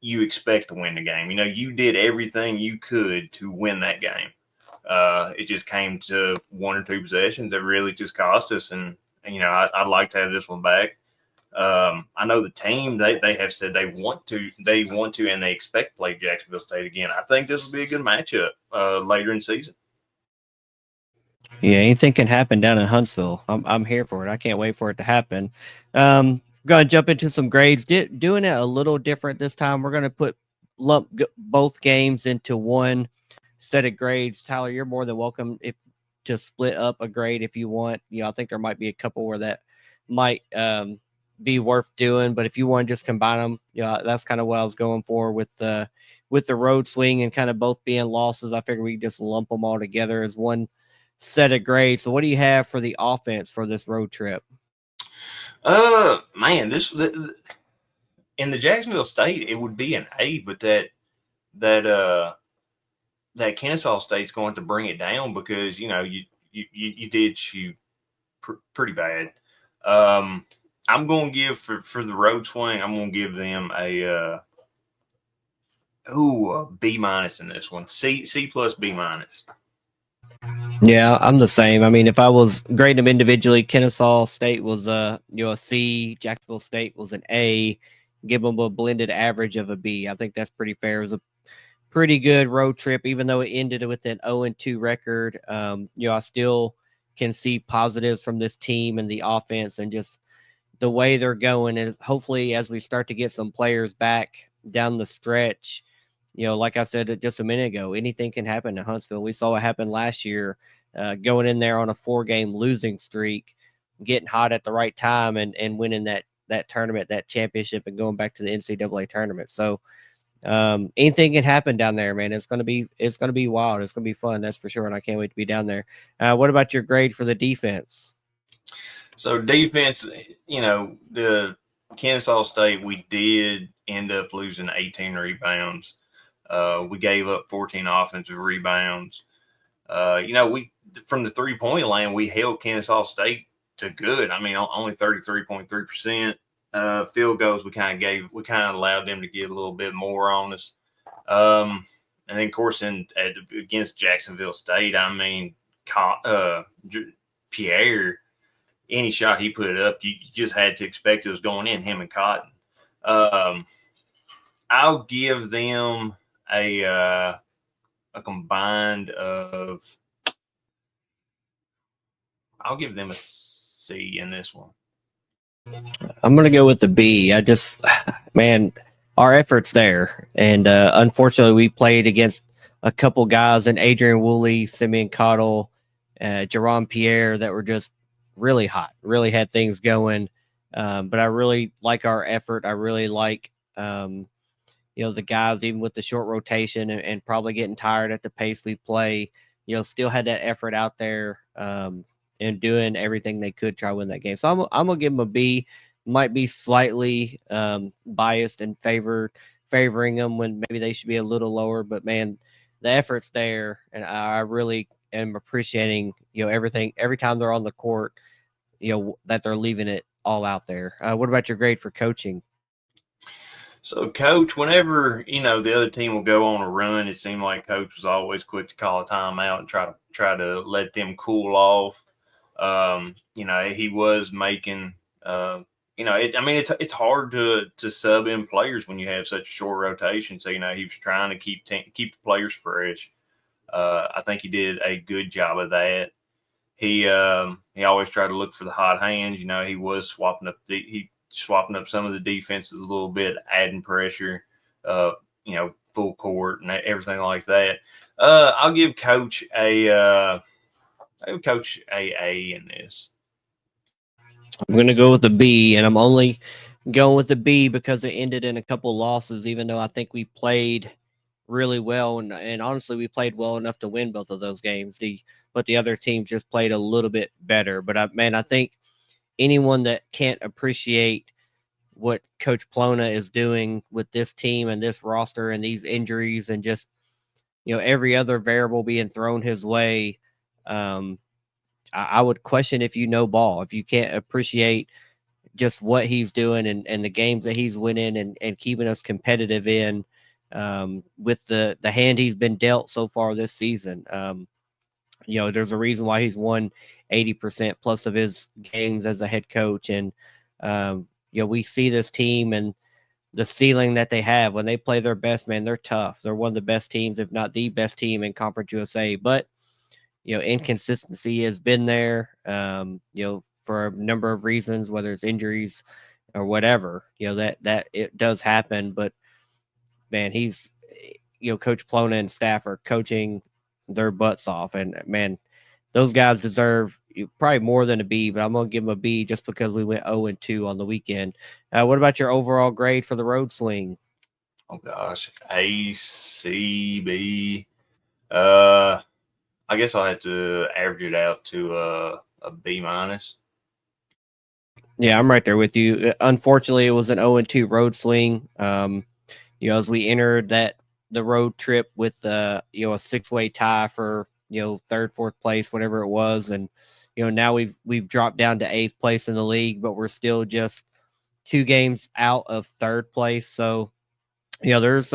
[SPEAKER 2] you expect to win the game. You did everything you could to win that game. It just came to 1 or 2 possessions that really just cost us. And I'd like to have this one back. I know the team, they have said they want to, and they expect to play Jacksonville State again. I think this will be a good matchup later in the season.
[SPEAKER 1] Yeah, anything can happen down in Huntsville. I'm here for it. I can't wait for it to happen. Going to jump into some grades. Doing it a little different this time. We're going to lump both games into one set of grades. Tyler, you're more than welcome to split up a grade if you want. I think there might be a couple where that might be worth doing, but if you want to just combine them, that's kind of what I was going for with the road swing and kind of both being losses. I figured we could just lump them all together as one set of grades. So what do you have for the offense for this road trip?
[SPEAKER 2] Man, in the Jacksonville State, it would be an A, but that Kennesaw State's going to bring it down because you did shoot pretty bad. I'm going to give for the road swing, I'm going to give them a B- in this one. C plus B-.
[SPEAKER 1] Yeah, I'm the same. If I was grading them individually, Kennesaw State was a C, Jacksonville State was an A, give them a blended average of a B. I think that's pretty fair. It was a pretty good road trip, even though it ended with an 0-2 record. I still can see positives from this team and the offense and just the way they're going. And hopefully as we start to get some players back down the stretch, like I said just a minute ago, anything can happen in Huntsville. We saw what happened last year, going in there on a 4-game losing streak, getting hot at the right time and winning that tournament, that championship, and going back to the NCAA tournament. So anything can happen down there, man. It's gonna be wild. It's gonna be fun, that's for sure. And I can't wait to be down there. What about your grade for the defense?
[SPEAKER 2] So defense, the Kennesaw State, we did end up losing 18 rebounds. We gave up 14 offensive rebounds. We from the 3-point line, we held Kennesaw State to good. Only 33.3%. Field goals we kind of allowed them to get a little bit more on us. And then of course against Jacksonville State, Pierre, any shot he put up, you just had to expect it was going in, him and Cotton. I'll give them a combined of, I'll give them a C in this one.
[SPEAKER 1] I'm going to go with the B. Our effort's there. And unfortunately, we played against a couple guys in Adrian Woolley, Simeon Cottle, Jerome Pierre that were just really hot, really had things going. But I really like our effort. I really like, the guys, even with the short rotation and probably getting tired at the pace we play, still had that effort out there. And doing everything they could try to win that game. So I'm gonna give them a B. Might be slightly biased and favoring them when maybe they should be a little lower. But man, the effort's there, and I really am appreciating everything every time they're on the court. That they're leaving it all out there. What about your grade for coaching?
[SPEAKER 2] So, Coach, whenever the other team will go on a run, it seemed like Coach was always quick to call a timeout and try to let them cool off. He was making. It's hard to sub in players when you have such a short rotation. So he was trying to keep the players fresh. I think he did a good job of that. He always tried to look for the hot hands. He was swapping up some of the defenses a little bit, adding pressure, full court and everything like that. I'll give Coach a in this.
[SPEAKER 1] I'm going to go with a B, and I'm only going with the B because it ended in a couple losses, even though I think we played really well. And honestly, we played well enough to win both of those games. But the other team just played a little bit better. But I think anyone that can't appreciate what Coach Plona is doing with this team and this roster and these injuries and just, every other variable being thrown his way, I would question if you know ball, if you can't appreciate just what he's doing and the games that he's winning and keeping us competitive in with the hand he's been dealt so far this season. There's a reason why he's won 80% plus of his games as a head coach. And, we see this team and the ceiling that they have when they play their best, man, they're tough. They're one of the best teams, if not the best team in Conference USA. But, inconsistency has been there, for a number of reasons, whether it's injuries or whatever, that it does happen. But man, he's, Coach Plona and staff are coaching their butts off. And man, those guys deserve probably more than a B, but I'm going to give them a B just because we went 0-2 on the weekend. What about your overall grade for the road swing?
[SPEAKER 2] Oh gosh, A, C, B. I guess I'll have to average it out to a B minus.
[SPEAKER 1] Yeah, I'm right there with you. Unfortunately, it was an 0-2 road swing. As we entered the road trip with a 6-way tie for third, fourth place, whatever it was, and now we've dropped down to 8th place in the league, but we're still just 2 games out of 3rd place. So there's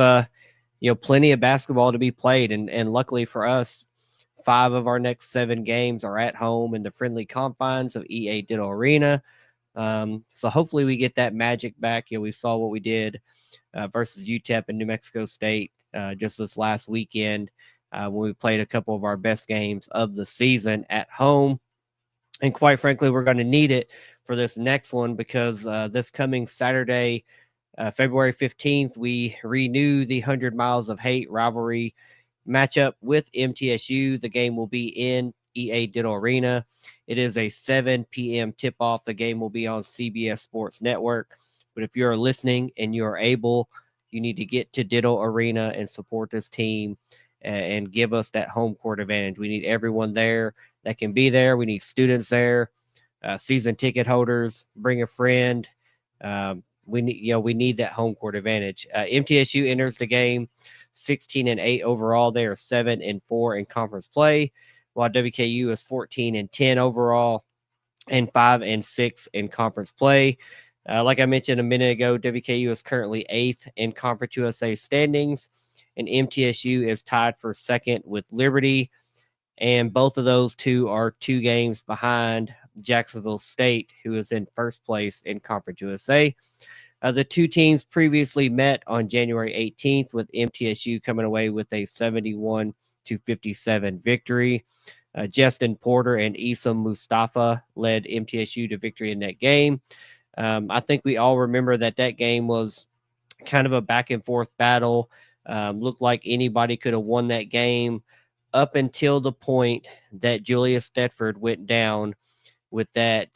[SPEAKER 1] plenty of basketball to be played, and luckily for us, 5 of our next 7 games are at home in the friendly confines of EA Diddle Arena. So hopefully we get that magic back. We saw what we did versus UTEP and New Mexico State just this last weekend when we played a couple of our best games of the season at home. And quite frankly, we're going to need it for this next one because this coming Saturday, February 15th, we renew the 100 Miles of Hate rivalry matchup with MTSU. The game will be in EA Diddle Arena. It is a 7 p.m. tip-off. The game will be on CBS Sports Network. But if you're listening and you're able, you need to get to Diddle Arena and support this team and give us that home court advantage. We need everyone there that can be there. We need students there, season ticket holders, bring a friend. We need that home court advantage. MTSU enters the game 16-8 overall. They are 7-4 in conference play, while WKU is 14-10 overall and 5-6 in conference play. Like I mentioned a minute ago, WKU is currently 8th in Conference USA standings, and MTSU is tied for 2nd with Liberty. And both of those two are 2 games behind Jacksonville State, who is in 1st place in Conference USA. The 2 teams previously met on January 18th, with MTSU coming away with a 71-57 victory. Justin Porter and Isam Mustafa led MTSU to victory in that game. I think we all remember that game was kind of a back and forth battle. Looked like anybody could have won that game up until the point that Julius Thetford went down with that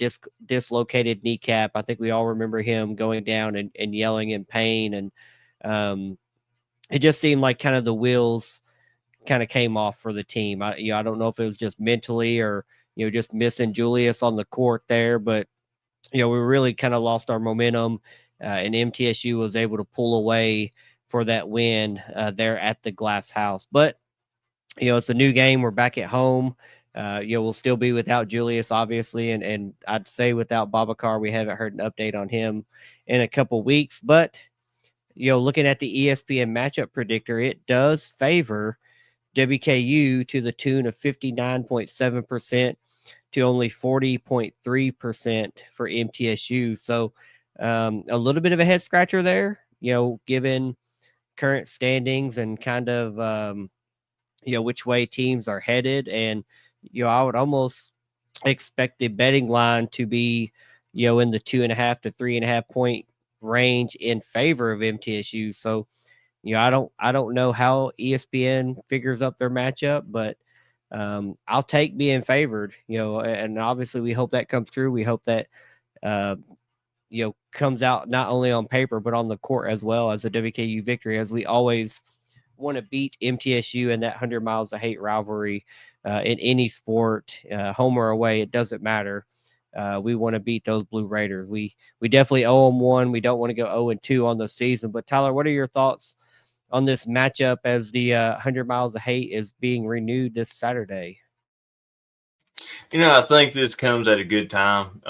[SPEAKER 1] dislocated kneecap. I think we all remember him going down and yelling in pain. And it just seemed like kind of the wheels kind of came off for the team. I don't know if it was just mentally or, just missing Julius on the court there, but, we really kind of lost our momentum and MTSU was able to pull away for that win there at the Glass House. But, it's a new game. We're back at home. We'll still be without Julius, obviously, and I'd say without Babacar. We haven't heard an update on him in a couple weeks, but looking at the ESPN matchup predictor, it does favor WKU to the tune of 59.7% to only 40.3% for MTSU. So a little bit of a head scratcher there, given current standings and kind of, which way teams are headed. And, I would almost expect the betting line to be, in the 2.5 to 3.5 point range in favor of MTSU. So, I don't know how ESPN figures up their matchup, but I'll take being favored, and obviously we hope that comes true. We hope that, comes out not only on paper, but on the court as well as a WKU victory, as we always want to beat MTSU in that 100 miles of hate rivalry in any sport, home or away, it doesn't matter. We want to beat those Blue Raiders. We definitely owe them one. We don't want to go 0-2 on the season. But Tyler, what are your thoughts on this matchup as the 100 miles of hate is being renewed this Saturday?
[SPEAKER 2] I think this comes at a good time.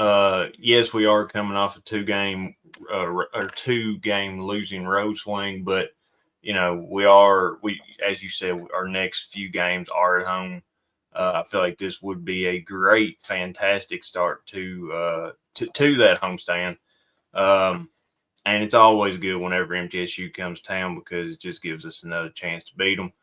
[SPEAKER 2] Yes, we are coming off a two-game losing road swing, but we as you said, our next few games are at home. I feel like this would be a great, fantastic start to that homestand. And it's always good whenever MTSU comes to town because it just gives us another chance to beat them.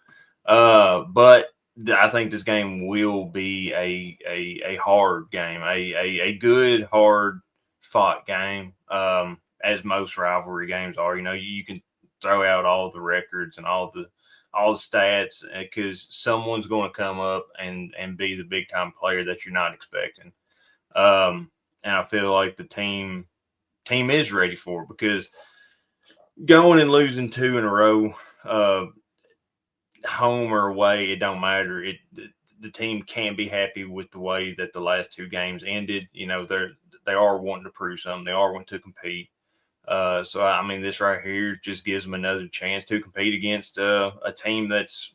[SPEAKER 2] But I think this game will be a hard game, a good, hard fought game, as most rivalry games are. You can throw out all the records and all the stats because someone's going to come up and be the big time player that you're not expecting. And I feel like the team is ready for it because going and losing 2 in a row, home or away, it don't matter. The team can't be happy with the way that the last 2 games ended. They are wanting to prove something. They are wanting to compete. So I mean, this right here just gives them another chance to compete against a team that's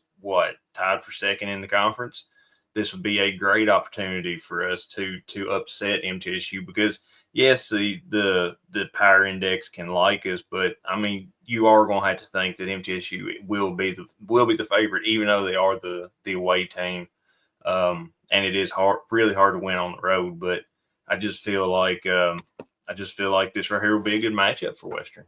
[SPEAKER 2] tied for second in the conference. This would be a great opportunity for us to upset MTSU because yes, the power index can like us, but I mean, you are going to have to think that MTSU will be the favorite, even though they are the away team. And it is really hard to win on the road, but I just feel like this right here will be a good matchup for Western.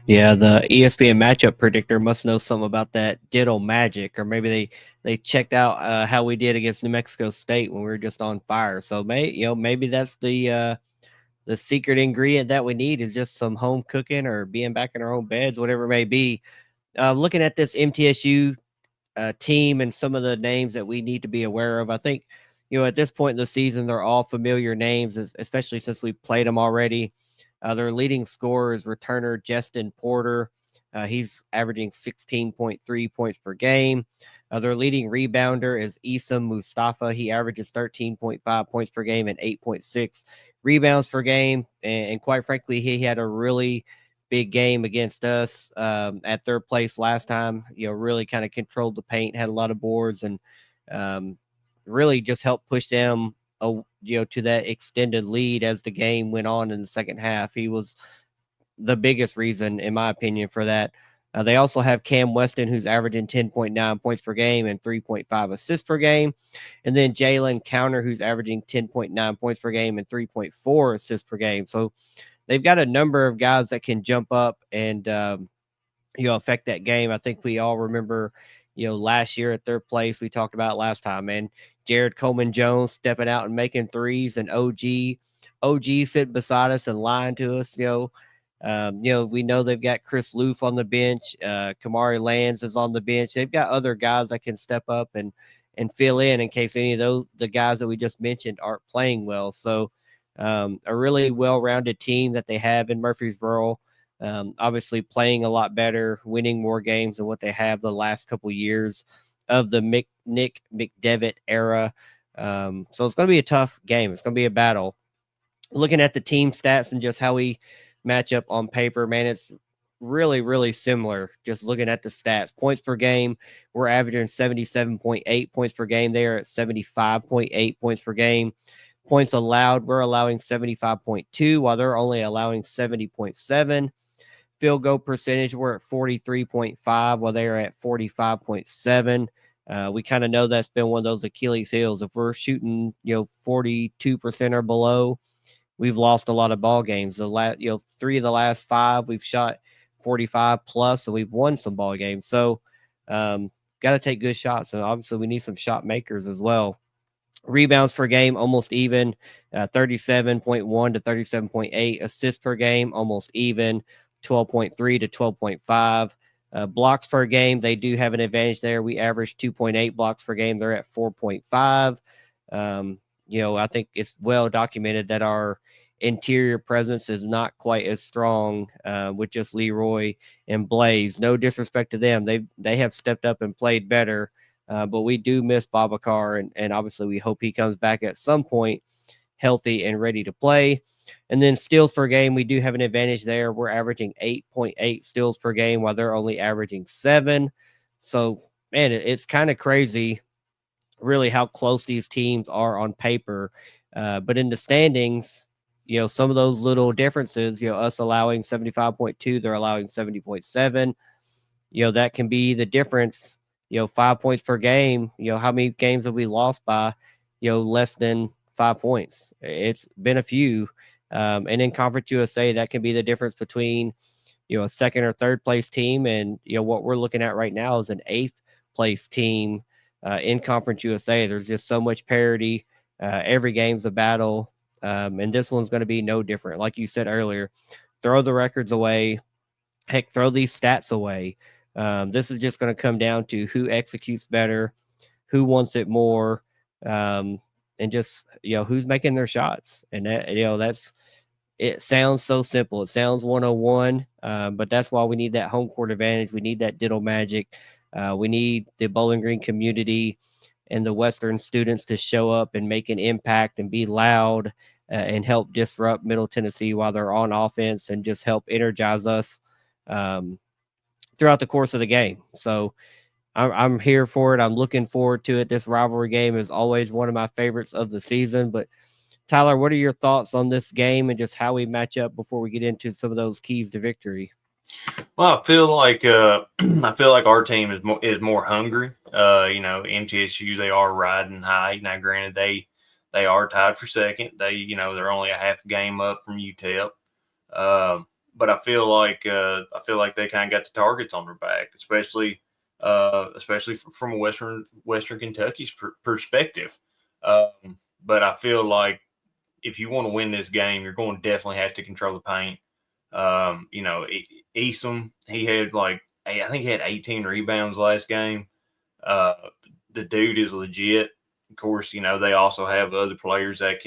[SPEAKER 1] Yeah, the ESPN matchup predictor must know something about that ditto magic, or maybe they checked out how we did against New Mexico State when we were just on fire. So maybe that's the secret ingredient that we need is just some home cooking or being back in our own beds, whatever it may be. Looking at this MTSU team and some of the names that we need to be aware of, I think at this point in the season they're all familiar names, especially since we played them already. Their leading scorer is returner Justin Porter. He's averaging 16.3 points per game. Their leading rebounder is Issam Mustafa. He averages 13.5 points per game and 8.6 rebounds per game. And quite frankly, he had a really big game against us at third place last time. Really kind of controlled the paint, had a lot of boards, and really just helped push them to that extended lead as the game went on in the second half. He was the biggest reason, in my opinion, for that. They also have Cam Weston, who's averaging 10.9 points per game and 3.5 assists per game. And then Jalen Counter, who's averaging 10.9 points per game and 3.4 assists per game. So they've got a number of guys that can jump up and, affect that game. I think we all remember, last year at third place, we talked about last time, and Jared Coleman Jones stepping out and making threes, and OG sitting beside us and lying to us. We know they've got Chris Loof on the bench. Kamari Lands is on the bench. They've got other guys that can step up and fill in case any of the guys that we just mentioned aren't playing well. So a really well-rounded team that they have in Murfreesboro. Obviously playing a lot better, winning more games than what they have the last couple years of the Nick McDevitt era. So it's going to be a tough game. It's going to be a battle. Looking at the team stats and just how we match up on paper, man, it's really, really similar. Just looking at the stats, points per game, we're averaging 77.8 points per game. They are at 75.8 points per game. Points allowed, we're allowing 75.2 while they're only allowing 70.7. Field goal percentage, we're at 43.5 while they are at 45.7. We kind of know that's been one of those Achilles heels. If we're shooting, 42% or below, we've lost a lot of ball games. The last, 3 of the last 5, we've shot 45 plus, and we've won some ball games. So, got to take good shots. And obviously, we need some shot makers as well. Rebounds per game, almost even, 37.1 to 37.8. Assists per game, almost even, 12.3 to 12.5. Blocks per game, they do have an advantage there. We average 2.8 blocks per game. They're at 4.5. I think it's well documented that our interior presence is not quite as strong with just Leroy and Blaze. No disrespect to them. They have stepped up and played better. But we do miss Babacar, and obviously we hope he comes back at some point healthy and ready to play. And then steals per game, we do have an advantage there. We're averaging 8.8 steals per game while they're only averaging 7. So, man, it's kind of crazy really how close these teams are on paper. But in the standings, some of those little differences, us allowing 75.2, they're allowing 70.7. That can be the difference. 5 points per game. How many games have we lost by, less than 5 points? It's been a few. And in Conference USA, that can be the difference between, a second or third place team. And, what we're looking at right now is an 8th place team in Conference USA. There's just so much parity. Every game's a battle. And this one's going to be no different. Like you said earlier, throw the records away. Heck, throw these stats away. This is just going to come down to who executes better, who wants it more, and just, who's making their shots. And that, it sounds so simple. It sounds 101, but that's why we need that home court advantage. We need that Diddle magic. We need the Bowling Green community and the Western students to show up and make an impact and be loud and help disrupt Middle Tennessee while they're on offense and just help energize us throughout the course of the game. So I'm here for it. I'm looking forward to it. This rivalry game is always one of my favorites of the season. But Tyler, what are your thoughts on this game and just how we match up before we get into some of those keys to victory?
[SPEAKER 2] Well, I feel like our team is more hungry. MTSU, they are riding high. Now, granted, they are tied for second. They're only a half game up from UTEP. But I feel like they kind of got the targets on their back, especially from a Western Kentucky's perspective. But I feel like if you want to win this game, you're going to definitely have to control the paint. Eason, he had I think he had 18 rebounds last game. The dude is legit. Of course, they also have other players like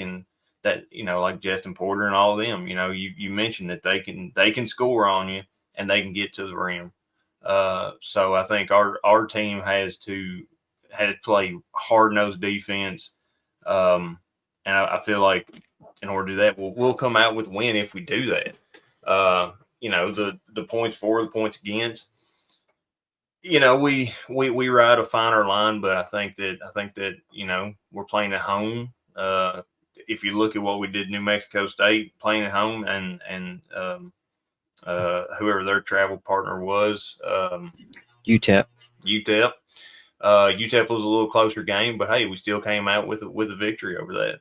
[SPEAKER 2] Justin Porter and all of them. You mentioned that they can score on you and they can get to the rim. So I think our team has to play hard-nosed defense. And I feel like in order to do that, we'll come out with a win if we do that. The points for, the points against. We ride a finer line, but I think that we're playing at home. If you look at what we did New Mexico State, playing at home, and whoever their travel partner was,
[SPEAKER 1] UTEP.
[SPEAKER 2] UTEP was a little closer game, but hey, we still came out with a victory over that.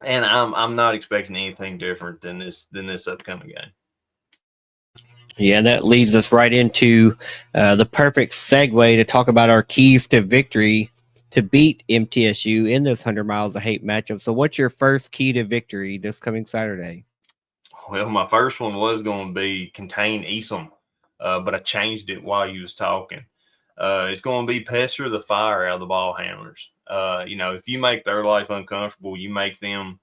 [SPEAKER 2] And I'm not expecting anything different than this upcoming game.
[SPEAKER 1] Yeah, that leads us right into the perfect segue to talk about our keys to victory to beat MTSU in this 100 Miles of Hate matchup. So what's your first key to victory this coming Saturday?
[SPEAKER 2] Well, my first one was going to be contain Eason, but I changed it while you was talking. It's going to be pester the fire out of the ball handlers. If you make their life uncomfortable, you make them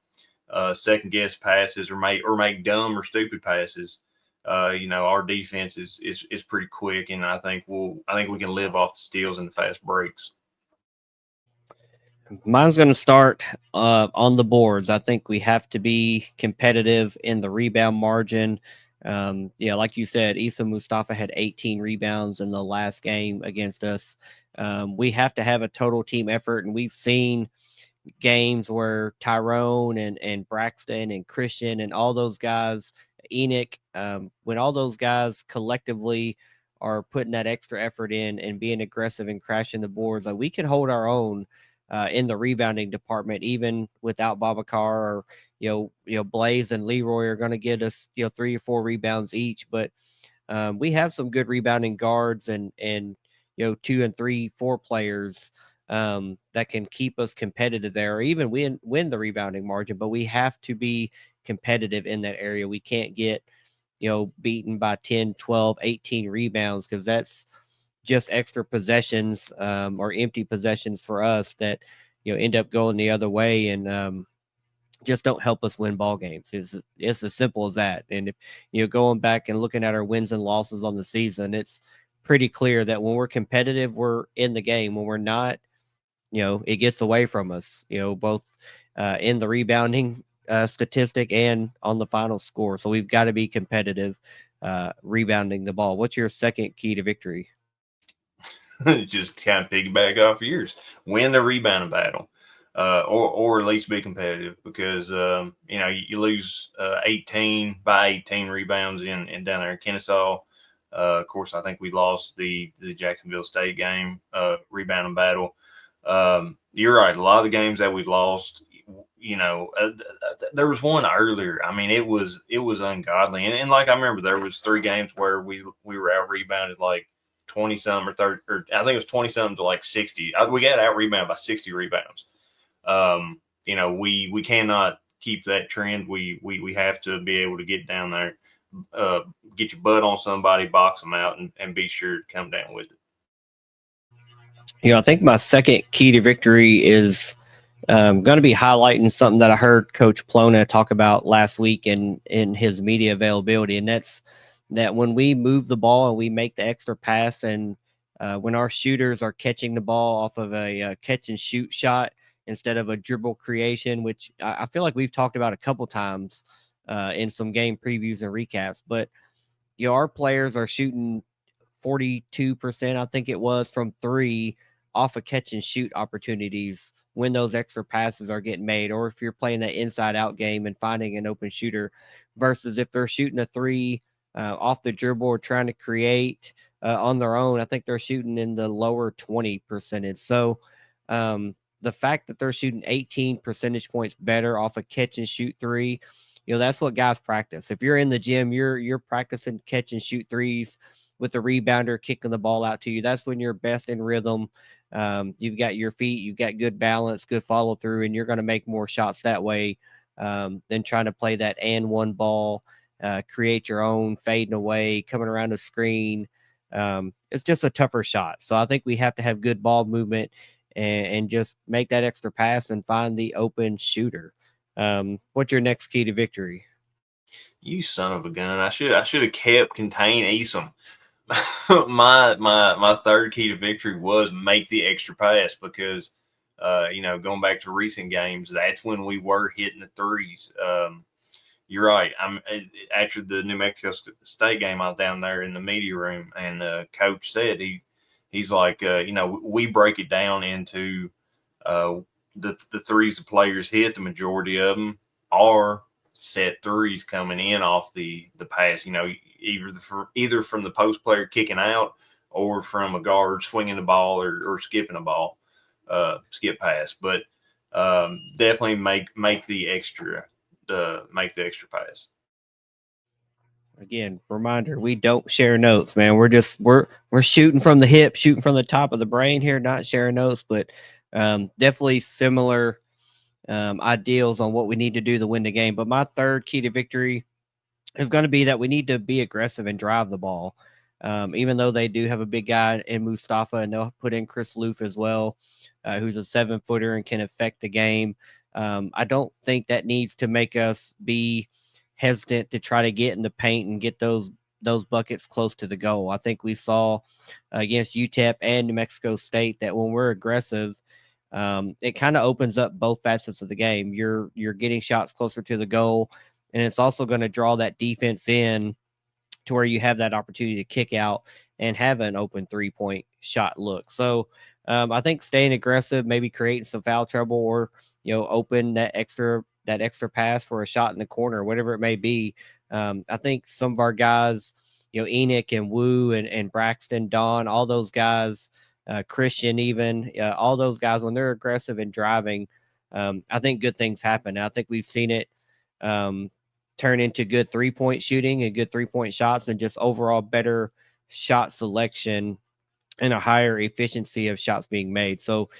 [SPEAKER 2] second guess passes or make dumb or stupid passes. Our defense is pretty quick, and I think we can live off the steals and the fast breaks.
[SPEAKER 1] Mine's going to start on the boards. I think we have to be competitive in the rebound margin. Like you said, Issa Mustafa had 18 rebounds in the last game against us. We have to have a total team effort, and we've seen games where Tyrone and Braxton and Christian and all those guys Enoch, when all those guys collectively are putting that extra effort in and being aggressive and crashing the boards, like we can hold our own in the rebounding department, even without Babacar or Blaze and Leroy are going to get us 3 or 4 rebounds each, but we have some good rebounding guards and 2 and 3, 4 players that can keep us competitive there, or even win the rebounding margin. But we have to be competitive in that area. We can't get beaten by 10, 12, 18 rebounds, because that's just extra possessions or empty possessions for us that end up going the other way and just don't help us win ball games. It's as simple as that. And if going back and looking at our wins and losses on the season, it's pretty clear that when we're competitive, we're in the game. When we're not, it gets away from us, both in the rebounding statistic and on the final score. So we've got to be competitive rebounding the ball. What's your second key to victory?
[SPEAKER 2] Just kind of piggyback off yours. Win the rebounding battle. Or at least be competitive, because you lose 18 rebounds in down there in Kennesaw. Of course, I think we lost the Jacksonville State game rebounding battle. You're right. A lot of the games that we've lost, there was one earlier. I mean, it was ungodly, and like I remember, there was 3 games where we were out rebounded like 20 something or 30, or I think it was 20 something to like 60. We got out rebounded by 60 rebounds. We cannot keep that trend. We have to be able to get down there, get your butt on somebody, box them out, and be sure to come down with it.
[SPEAKER 1] I think my second key to victory is going to be highlighting something that I heard Coach Plona talk about last week in his media availability, and that's that when we move the ball and we make the extra pass, and when our shooters are catching the ball off of a catch and shoot shot instead of a dribble creation, which I feel like we've talked about a couple times in some game previews and recaps. But our players are shooting 42%, I think it was, from 3 off of catch and shoot opportunities when those extra passes are getting made, or if you're playing that inside out game and finding an open shooter, versus if they're shooting a 3 off the dribble or trying to create on their own. I think they're shooting in the lower 20%. So the fact that they're shooting 18 percentage points better off a catch and shoot 3, that's what guys practice. If you're in the gym, you're practicing catch and shoot 3s with the rebounder kicking the ball out to you. That's when you're best in rhythm. You've got your feet, you've got good balance, good follow through, and you're going to make more shots that way than trying to play that and one ball, create your own, fading away, coming around the screen. It's just a tougher shot. So I think we have to have good ball movement and just make that extra pass and find the open shooter. What's your next key to victory?
[SPEAKER 2] You son of a gun! I should have kept contain Esom. my third key to victory was make the extra pass, because going back to recent games, that's when we were hitting the 3s. You're right. After the New Mexico State game, I was down there in the media room, and Coach said he's like, we break it down into the 3s the players hit. The majority of them are set 3s coming in off the pass. Either from the post player kicking out, or from a guard swinging the ball or skipping a ball, skip pass. But definitely make the extra pass.
[SPEAKER 1] Again, reminder, we don't share notes, man. We're shooting from the hip, shooting from the top of the brain here, not sharing notes, but definitely similar ideals on what we need to do to win the game. But my third key to victory is going to be that we need to be aggressive and drive the ball. Even though they do have a big guy in Mustafa, and they'll put in Chris Loof as well, who's a 7-footer and can affect the game. I don't think that needs to make us be hesitant to try to get in the paint and get those buckets close to the goal. I think we saw against UTEP and New Mexico State that when we're aggressive, it kind of opens up both facets of the game. You're getting shots closer to the goal, and it's also going to draw that defense in to where you have that opportunity to kick out and have an open 3-point shot look. So I think staying aggressive, maybe creating some foul trouble, or open that extra pass for a shot in the corner, whatever it may be, I think some of our guys, Enoch and Wu and Braxton, Don, all those guys, Christian, even all those guys, when they're aggressive and driving, I think good things happen. I think we've seen it turn into good 3-point shooting and good 3-point shots and just overall better shot selection and a higher efficiency of shots being made. So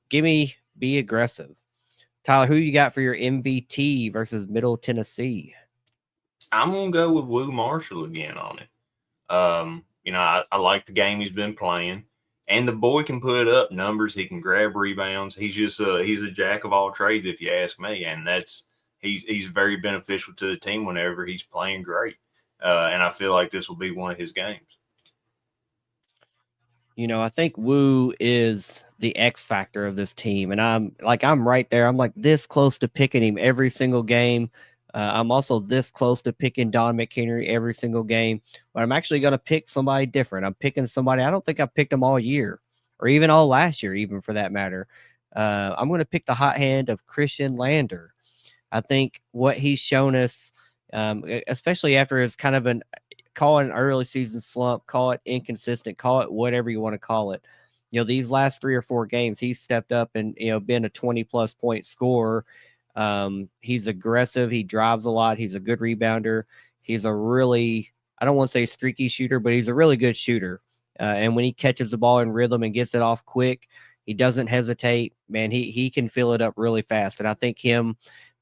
[SPEAKER 1] be aggressive. Tyler, who you got for your MVT versus Middle Tennessee?
[SPEAKER 2] I'm going to go with Wu Marshall again on it. I like the game he's been playing. And the boy can put up numbers. He can grab rebounds. He's just he's a jack of all trades, if you ask me. And he's very beneficial to the team whenever he's playing great. And I feel like this will be one of his games.
[SPEAKER 1] I think Wu is the X factor of this team. And I'm right there. I'm like this close to picking him every single game. I'm also this close to picking Don McHenry every single game, but I'm actually going to pick somebody different. I'm picking somebody. I don't think I picked him all year or even all last year, even for that matter. I'm going to pick the hot hand of Christian Lander. I think what he's shown us, especially after his kind of call it an early season slump, call it inconsistent, call it whatever you want to call it. These last 3 or 4 games, he's stepped up and, been a 20-plus point scorer. He's aggressive. He drives a lot. He's a good rebounder. He's a really, I don't want to say streaky shooter, but he's a really good shooter. And when he catches the ball in rhythm and gets it off quick, he doesn't hesitate. Man, he can fill it up really fast. And I think him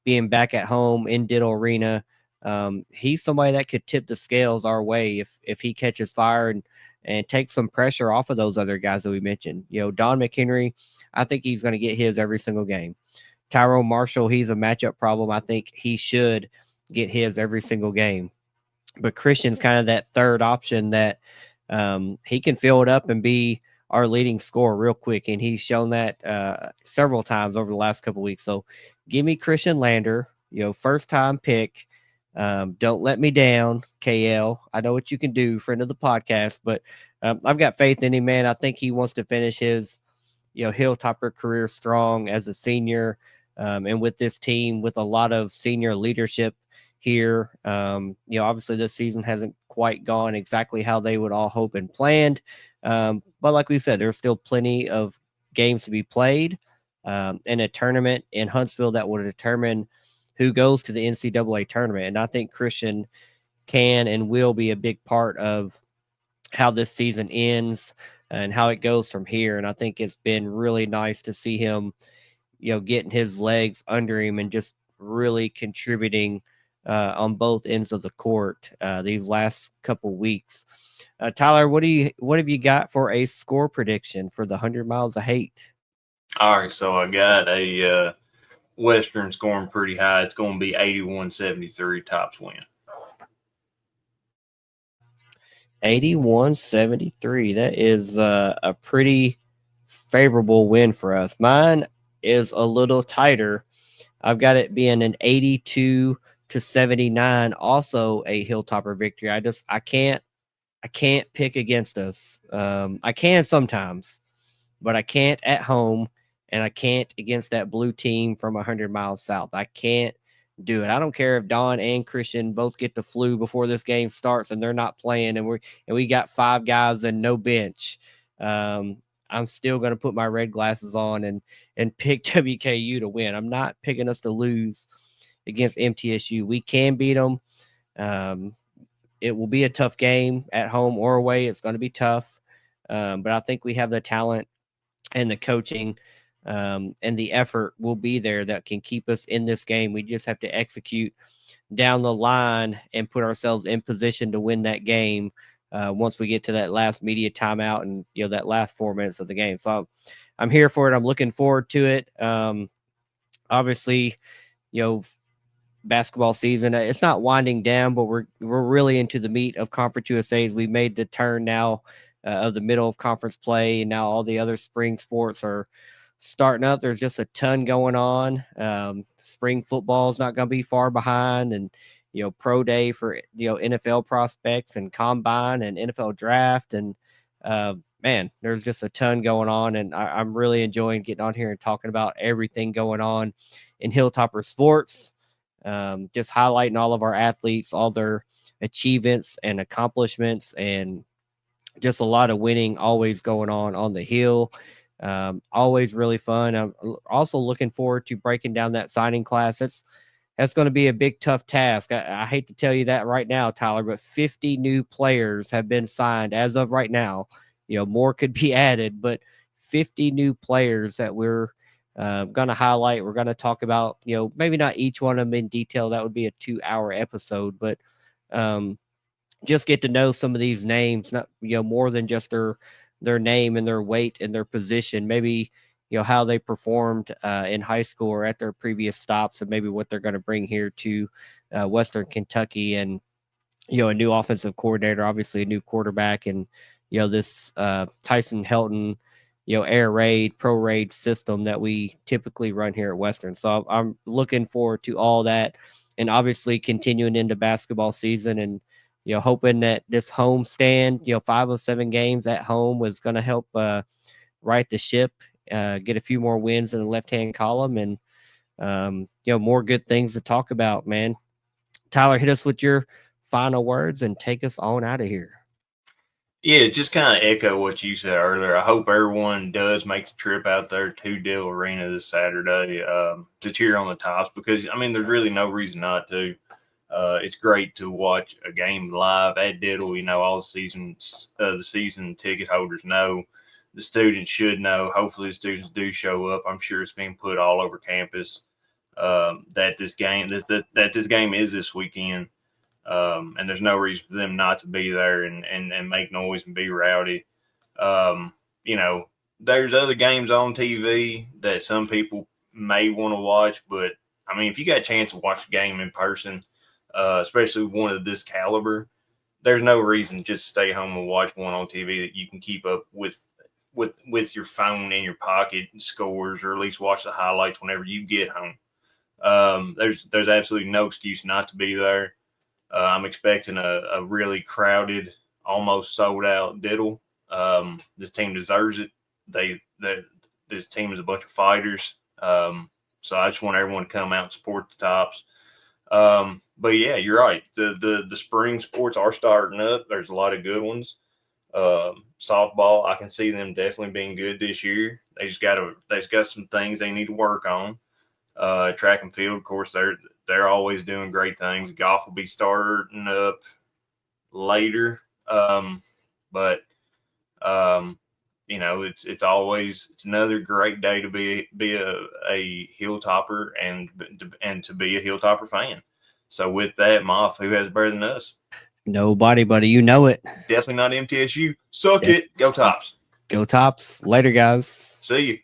[SPEAKER 1] being back at home in Diddle Arena, he's somebody that could tip the scales our way if he catches fire and takes some pressure off of those other guys that we mentioned. Don McHenry, I think he's going to get his every single game. Tyrone Marshall, he's a matchup problem. I think he should get his every single game. But Christian's kind of that third option that he can fill it up and be our leading scorer real quick. And he's shown that several times over the last couple of weeks. So give me Christian Lander, first time pick. Don't let me down, KL. I know what you can do, friend of the podcast, but I've got faith in him, man. I think he wants to finish his Hilltopper career strong as a senior. And with this team, with a lot of senior leadership here, obviously this season hasn't quite gone exactly how they would all hope and planned. But like we said, there's still plenty of games to be played in a tournament in Huntsville that will determine who goes to the NCAA tournament. And I think Christian can and will be a big part of how this season ends and how it goes from here. And I think it's been really nice to see him, getting his legs under him and just really contributing on both ends of the court these last couple weeks. Tyler, what have you got for a score prediction for the 100 Miles of Hate?
[SPEAKER 2] All right, so I got a Western scoring pretty high. It's going to be 81-73 Tops win.
[SPEAKER 1] 81-73. That is a pretty favorable win for us. Mine is a little tighter. I've got it being an 82-79, also a Hilltopper victory. I can't pick against us. I can sometimes, but I can't at home, and I can't against that blue team from 100 miles south. I can't do it. I don't care if Don and Christian both get the flu before this game starts and they're not playing, and we got 5 guys and no bench. I'm still going to put my red glasses on and pick WKU to win. I'm not picking us to lose against MTSU. We can beat them. It will be a tough game at home or away. It's going to be tough. But I think we have the talent and the coaching and the effort will be there that can keep us in this game. We just have to execute down the line and put ourselves in position to win that game once we get to that last media timeout and that last 4 minutes of the game. So I'm here for it. I'm looking forward to it. Obviously, basketball season, it's not winding down, but we're really into the meat of Conference USA's. We made the turn now of the middle of conference play, and now all the other spring sports are starting up. There's just a ton going on. Spring football is not going to be far behind, and pro day for NFL prospects and combine and NFL draft, and man, there's just a ton going on, and I'm really enjoying getting on here and talking about everything going on in Hilltopper sports. just highlighting all of our athletes, all their achievements and accomplishments, and just a lot of winning always going on the hill. Always really fun. I'm also looking forward to breaking down that signing class. That's going to be a big, tough task. I hate to tell you that right now, Tyler, but 50 new players have been signed as of right now. More could be added, but 50 new players that we're going to highlight. We're going to talk about, maybe not each one of them in detail. That would be a 2-hour episode, but just get to know some of these names, not, more than just their name and their weight and their position, maybe, how they performed in high school or at their previous stops, and maybe what they're going to bring here to Western Kentucky. And, a new offensive coordinator, obviously a new quarterback, and, this Tyson Helton, air raid, pro raid system that we typically run here at Western. So I'm looking forward to all that, and obviously continuing into basketball season, and, hoping that this home stand, 5 of 7 games at home was going to help right the ship, get a few more wins in the left-hand column, and, more good things to talk about, man. Tyler, hit us with your final words and take us on out of here.
[SPEAKER 2] Yeah, just kind of echo what you said earlier. I hope everyone does make the trip out there to Dill Arena this Saturday to cheer on the Tops, because, there's really no reason not to. It's great to watch a game live at Diddle. All the season ticket holders know. The students should know. Hopefully the students do show up. I'm sure it's being put all over campus that this game is this weekend. And there's no reason for them not to be there and make noise and be rowdy. There's other games on TV that some people may want to watch, but if you got a chance to watch the game in person, especially one of this caliber, there's no reason just to stay home and watch one on TV that you can keep up with your phone in your pocket and scores, or at least watch the highlights whenever you get home. There's absolutely no excuse not to be there. I'm expecting a really crowded, almost sold out Diddle. This team deserves it. This team is a bunch of fighters. So I just want everyone to come out and support the Tops. But yeah, you're right. The spring sports are starting up. There's a lot of good ones. Softball, I can see them definitely being good this year. They just got some things they need to work on. Track and field, of course, they're always doing great things. Golf will be starting up later. But it's another great day to be a Hilltopper and to be a Hilltopper fan. So with that, Moff, who has better than us?
[SPEAKER 1] Nobody, buddy. You know it.
[SPEAKER 2] Definitely not MTSU. Suck it. Go Tops.
[SPEAKER 1] Go Tops. Later, guys.
[SPEAKER 2] See you.